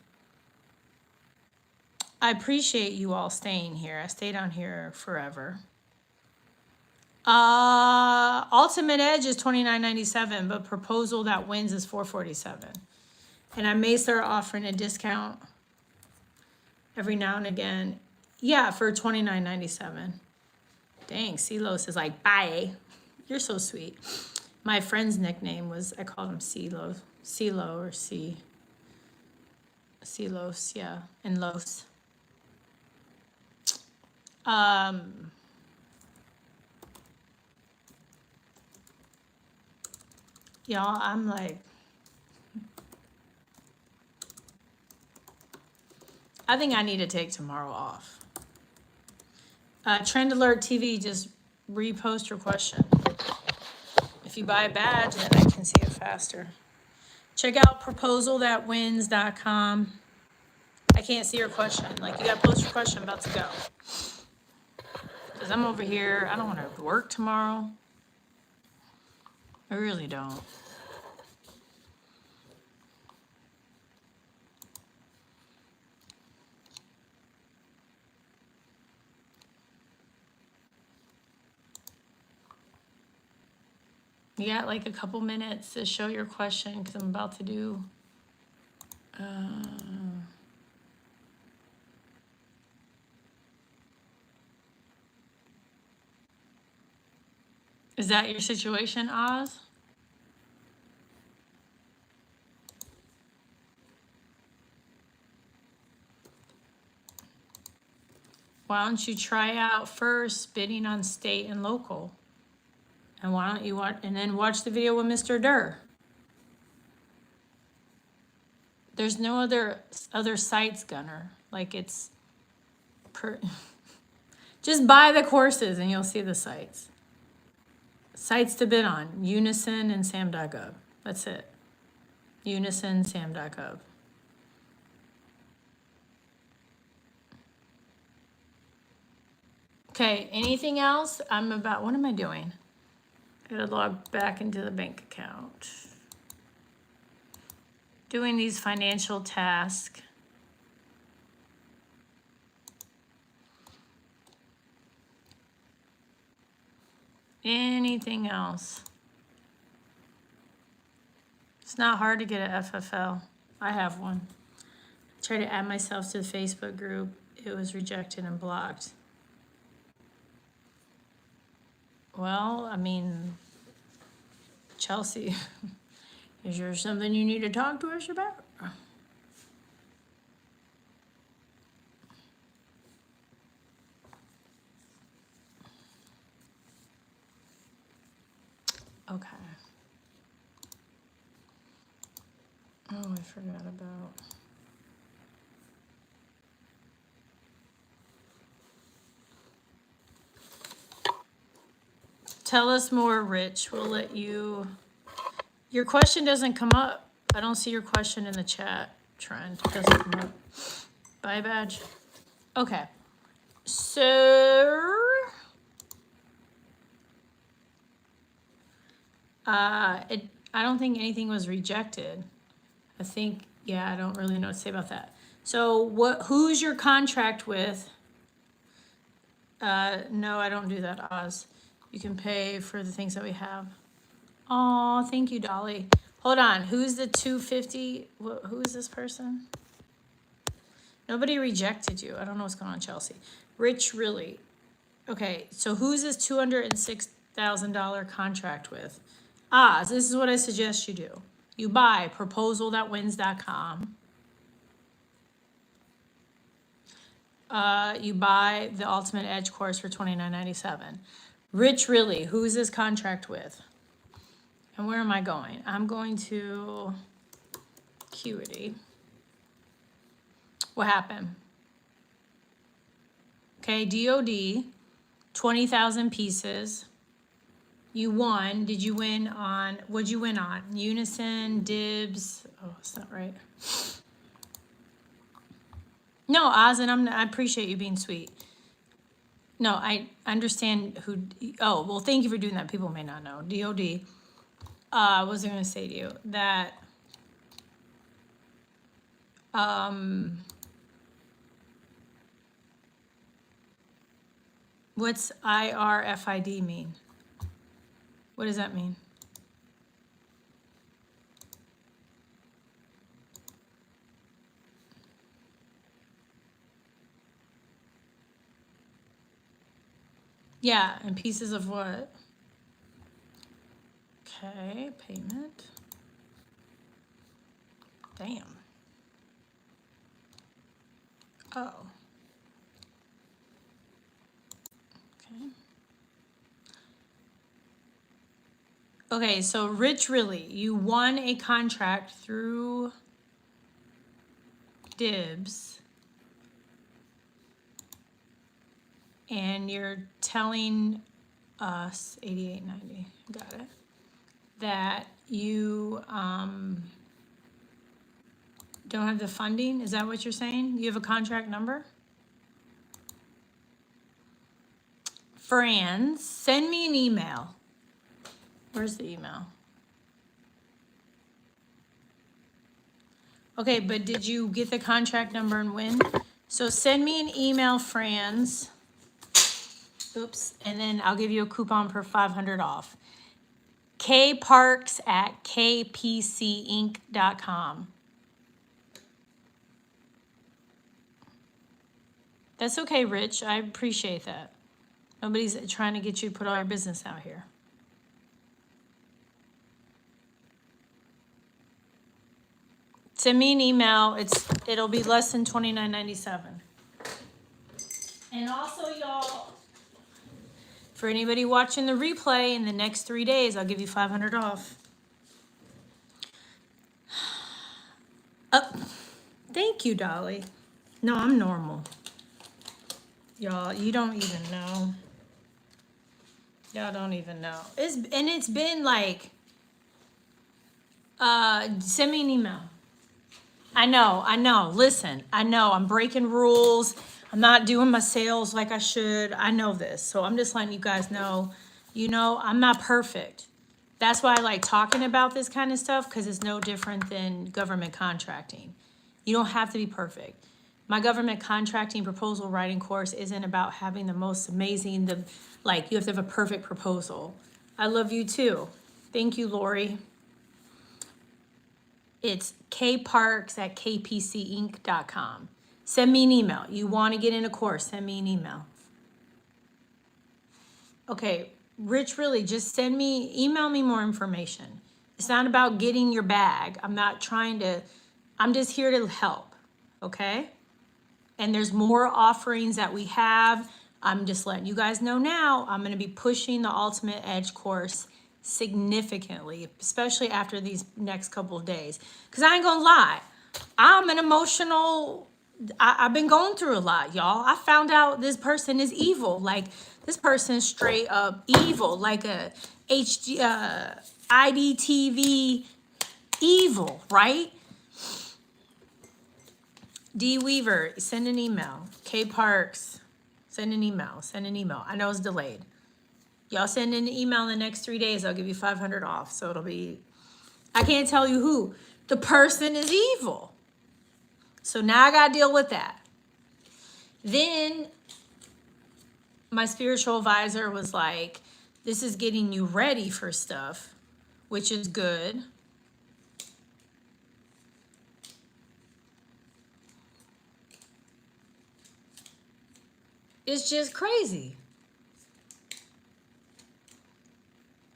I appreciate you all staying here. I stayed on here forever. Ultimate Edge is $29.97, but proposal that wins is $447. And I may start offering a discount every now and again. Yeah, for $29.97. Dang, Silos is like, bye. You're so sweet. My friend's nickname was, I called him Silo. Silo or C. Silos, yeah. And Los. Y'all, I'm like, I think I need to take tomorrow off. Trend Alert TV, just repost your question. If you buy a badge, then I can see it faster. Check out proposalthatwins.com. I can't see your question. Like, you gotta post your question, I'm about to go. Because I'm over here, I don't want to work tomorrow. I really don't. You got like a couple minutes to show your question because I'm about to do. Is that your situation, Oz? Why don't you try out first bidding on state and local? And why don't you watch, and then watch the video with Mr. Durr. There's no other sites, Gunner. Like, it's just buy the courses and you'll see the sites. Sites to bid on, Unison and Sam.Gov. That's it. Unison, Sam.Gov. Okay, anything else? What am I doing? I gotta log back into the bank account. Doing these financial tasks. Anything else? It's not hard to get an FFL. I have one. I tried to add myself to the Facebook group. It was rejected and blocked. Well, I mean, Chelsea, is there something you need to talk to us about? Okay. Oh, I forgot about. Tell us more, Rich. We'll let you. Your question doesn't come up. I don't see your question in the chat. Trend doesn't come up. Buy a badge. Okay. So. I don't think anything was rejected. I think, yeah, I don't really know what to say about that. So who's your contract with? No, I don't do that, Oz. You can pay for the things that we have. Oh, thank you, Dolly. Hold on, who's the 250? Who is this person? Nobody rejected you. I don't know what's going on, Chelsea. Rich, really? Okay, so who's this $206,000 contract with? Oz, this is what I suggest you do. You buy proposalthatwins.com. You buy the Ultimate Edge course for $29.97. Rich, really, who is this contract with? And where am I going? I'm going to Acuity. What happened? Okay, DOD, 20,000 pieces. You won. Did you win on, what'd you win on? Unison, Dibs. Oh, it's not right. No, Oz, and I appreciate you being sweet. No, I understand who, oh, well, thank you for doing that. People may not know. DOD. What was I going to say to you? That, what's IRFID mean? What does that mean? Yeah, and pieces of what? Okay, payment. Damn. Oh. Okay. Okay, so Rich, really, you won a contract through Dibs and you're telling us, 8890, got it, that you don't have the funding? Is that what you're saying? You have a contract number? Franz, send me an email. Where's the email? Okay, but did you get the contract number and when? So send me an email, Franz. Oops, and then I'll give you a coupon for 500 off. kparks@kpcinc.com. That's okay, Rich. I appreciate that. Nobody's trying to get you to put all your business out here. Send me an email. It'll be less than $29.97. And also, y'all, for anybody watching the replay in the next 3 days, I'll give you 500 off. Thank you, Dolly. No, I'm normal. Y'all, you don't even know. Y'all don't even know. It's been like, send me an email. I know. Listen, I know I'm breaking rules. I'm not doing my sales like I should. I know this. So I'm just letting you guys know, I'm not perfect. That's why I like talking about this kind of stuff, because it's no different than government contracting. You don't have to be perfect. My government contracting proposal writing course isn't about having the most amazing, you have to have a perfect proposal. I love you too. Thank you, Lori. It's kparks@kpcinc.com. Send me an email. You want to get in a course, send me an email. Okay, Rich, really, just email me more information. It's not about getting your bag. I'm just here to help, okay? And there's more offerings that we have. I'm just letting you guys know now, I'm gonna be pushing the Ultimate Edge course significantly, especially after these next couple of days. Because I ain't gonna lie, I'm an emotional, I've been going through a lot, y'all. I found out this person is evil. Like, this person's straight up evil, like a IDTV evil, right? D Weaver, send an email. K Parks, send an email. I know it's delayed. Y'all send an email in the next 3 days. I'll give you 500 off. So it'll be, I can't tell you who. The person is evil. So now I got to deal with that. Then my spiritual advisor was like, this is getting you ready for stuff, which is good. It's just crazy.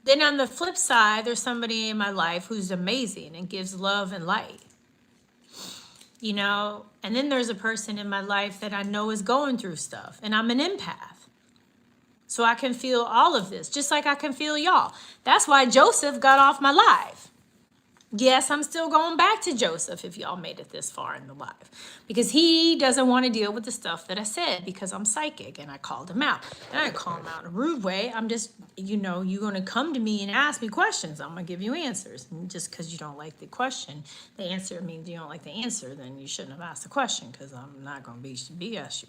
Then on the flip side, there's somebody in my life who's amazing and gives love and light. And then there's a person in my life that I know is going through stuff, and I'm an empath. So I can feel all of this, just like I can feel y'all. That's why Joseph got off my live. Yes, I'm still going back to Joseph if y'all made it this far in the live, because he doesn't want to deal with the stuff that I said, because I'm psychic, and I called him out. And I didn't call him out in a rude way. I'm just, you're going to come to me and ask me questions. I'm going to give you answers. And just because you don't like the question, the answer means you don't like the answer, then you shouldn't have asked the question, because I'm not going to BS you.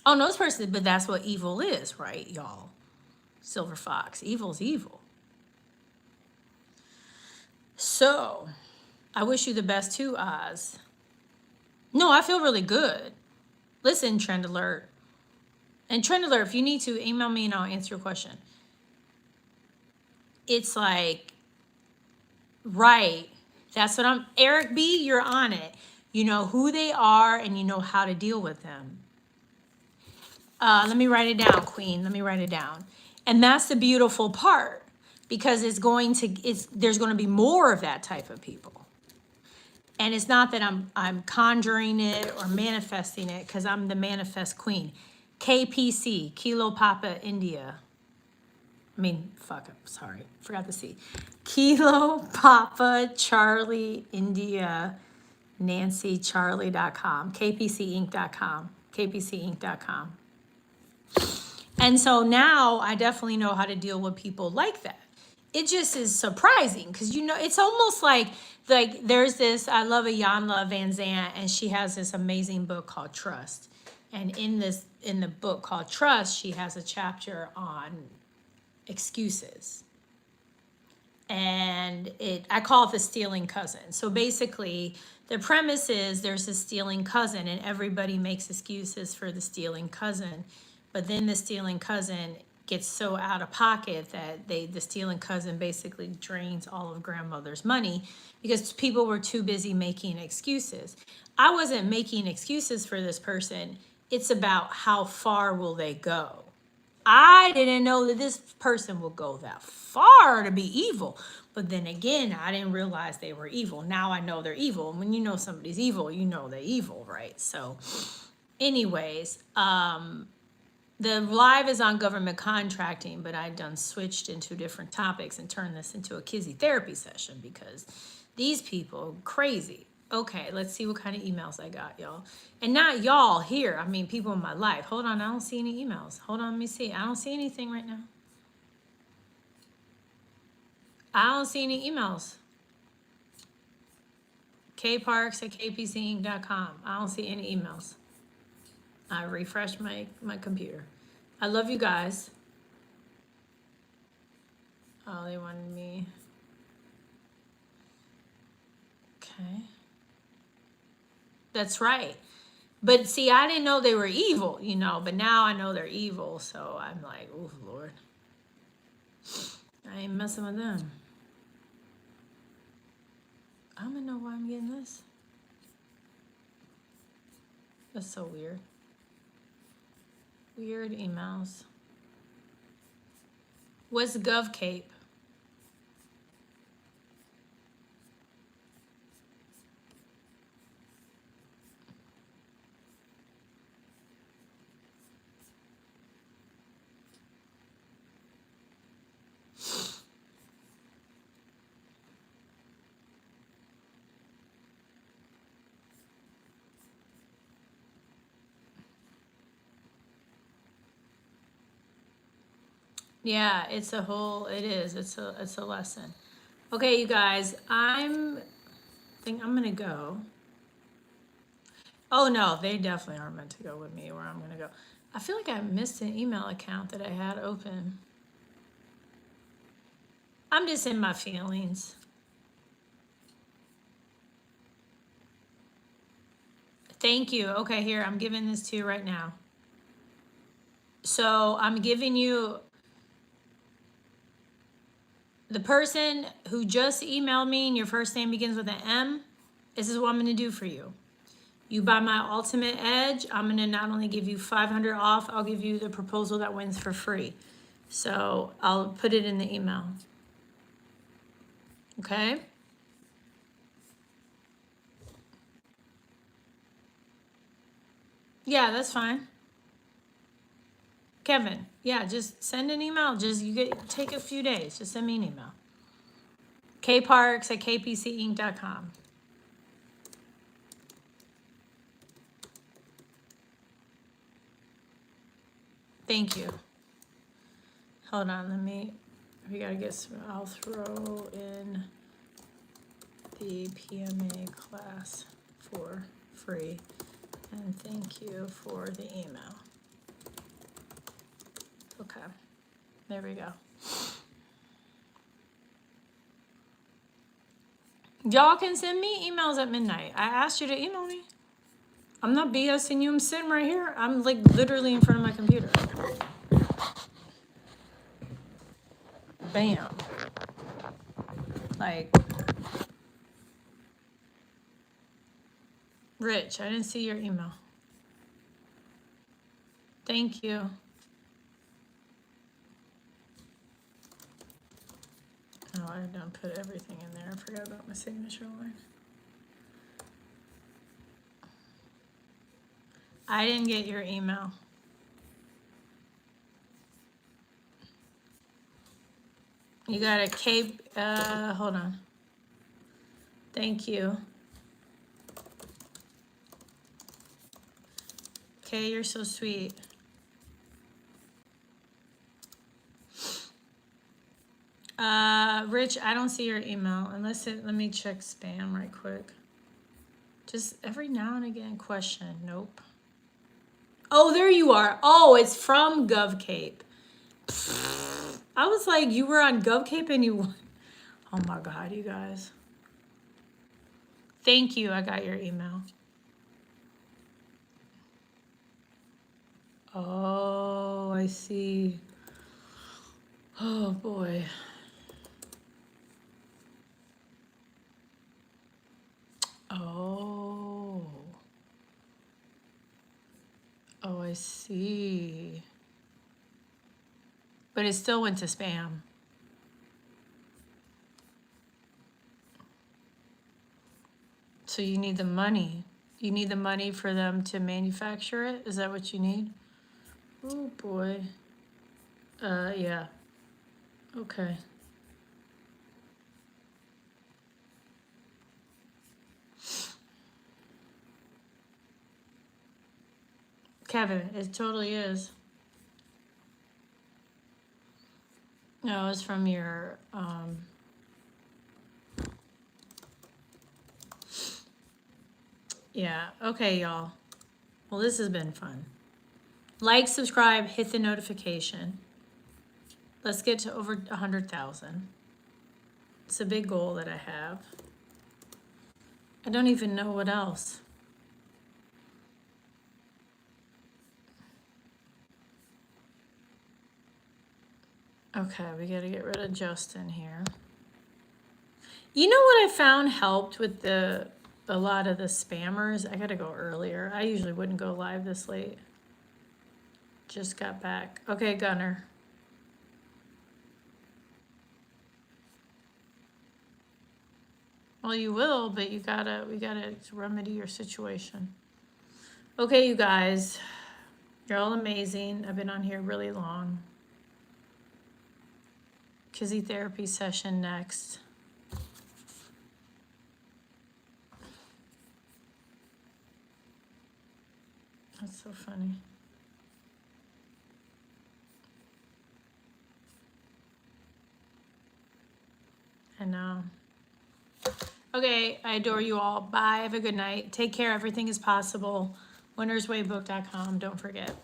Oh, no, this person, but that's what evil is, right, y'all? Silver Fox, evil's evil. So, I wish you the best too, Oz. No, I feel really good. Listen, Trend Alert. And Trend Alert, if you need to, email me and I'll answer your question. It's like, right. That's what Eric B., you're on it. You know who they are and you know how to deal with them. Let me write it down, Queen. Let me write it down. And that's the beautiful part. Because there's going to be more of that type of people. And it's not that I'm conjuring it or manifesting it, because I'm the manifest queen. KPC, Kilo Papa India. Sorry, forgot the C. Kilo Papa Charlie India, NancyCharlie.com, kpcinc.com. kpcinc.com. And so now I definitely know how to deal with people like that. It just is surprising because, you know, it's almost like there's this, I love Iyanla Van Zant, and she has this amazing book called Trust. And in the book called Trust, she has a chapter on excuses. And I call it the stealing cousin. So basically, the premise is there's a stealing cousin, and everybody makes excuses for the stealing cousin. But then the stealing cousin gets so out of pocket that the stealing cousin basically drains all of grandmother's money because people were too busy making excuses. I wasn't making excuses for this person. It's about how far will they go. I didn't know that this person would go that far to be evil. But then again, I didn't realize they were evil. Now I know they're evil. And when you know somebody's evil, you know they're evil, right? So anyways, the live is on government contracting, but I done switched into different topics and turned this into a kizzy therapy session because these people are crazy. Okay, let's see what kind of emails I got, y'all. And not y'all here, I mean people in my life. Hold on, I don't see any emails. Hold on, let me see. I don't see anything right now. I don't see any emails. kparks@kpcinc.com. I don't see any emails. I refreshed my computer. I love you guys. Oh, they wanted me. Okay. That's right. But see, I didn't know they were evil, you know, but now I know they're evil. So I'm like, oh, Lord. I ain't messing with them. I don't know why I'm getting this. That's so weird. Weird emails. What's GovCape? Yeah, it's a whole, it is. It's a lesson. Okay, you guys, I think I'm gonna go. Oh no, they definitely aren't meant to go with me where I'm gonna go. I feel like I missed an email account that I had open. I'm just in my feelings. Thank you. Okay, here, I'm giving this to you right now. So I'm giving you the person who just emailed me and your first name begins with an M. This is what I'm gonna do for you. You buy my Ultimate Edge, I'm gonna not only give you $500 off, I'll give you the proposal that wins for free. So I'll put it in the email. Okay? Yeah, that's fine. Kevin, yeah, just send an email. Just take a few days. Just send me an email. kparks@kpcinc.com. Thank you. Hold on, we gotta get, I'll throw in the PMA class for free. And thank you for the email. Okay, there we go. Y'all can send me emails at midnight. I asked you to email me. I'm not BSing you. I'm sitting right here. I'm like literally in front of my computer. Bam. Like, Rich, I didn't see your email. Thank you. Oh, I done put everything in there. I forgot about my signature line. I didn't get your email. You got a cape, hold on. Thank you. Okay, you're so sweet. Rich, I don't see your email unless let me check spam right quick. Just every now and again, question. Nope. Oh, there you are. Oh, it's from GovCape. I was like, you were on GovCape and you. Oh my God, you guys. Thank you. I got your email. Oh, I see. Oh boy. Oh. Oh, I see. But it still went to spam. So you need the money. You need the money for them to manufacture it? Is that what you need? Oh boy. Yeah. Okay. Kevin, it totally is. No, it's from your, yeah. Okay, y'all. Well, this has been fun. Like, subscribe, hit the notification. Let's get to over 100,000. It's a big goal that I have. I don't even know what else. Okay, we gotta get rid of Justin here. You know what I found helped with a lot of the spammers? I gotta go earlier. I usually wouldn't go live this late. Just got back. Okay, Gunner. Well, you will, but we gotta remedy your situation. Okay, you guys, you're all amazing. I've been on here really long. Kizzy therapy session next. That's so funny. I know. Okay, I adore you all. Bye. Have a good night. Take care. Everything is possible. winnerswaybook.com. Don't forget.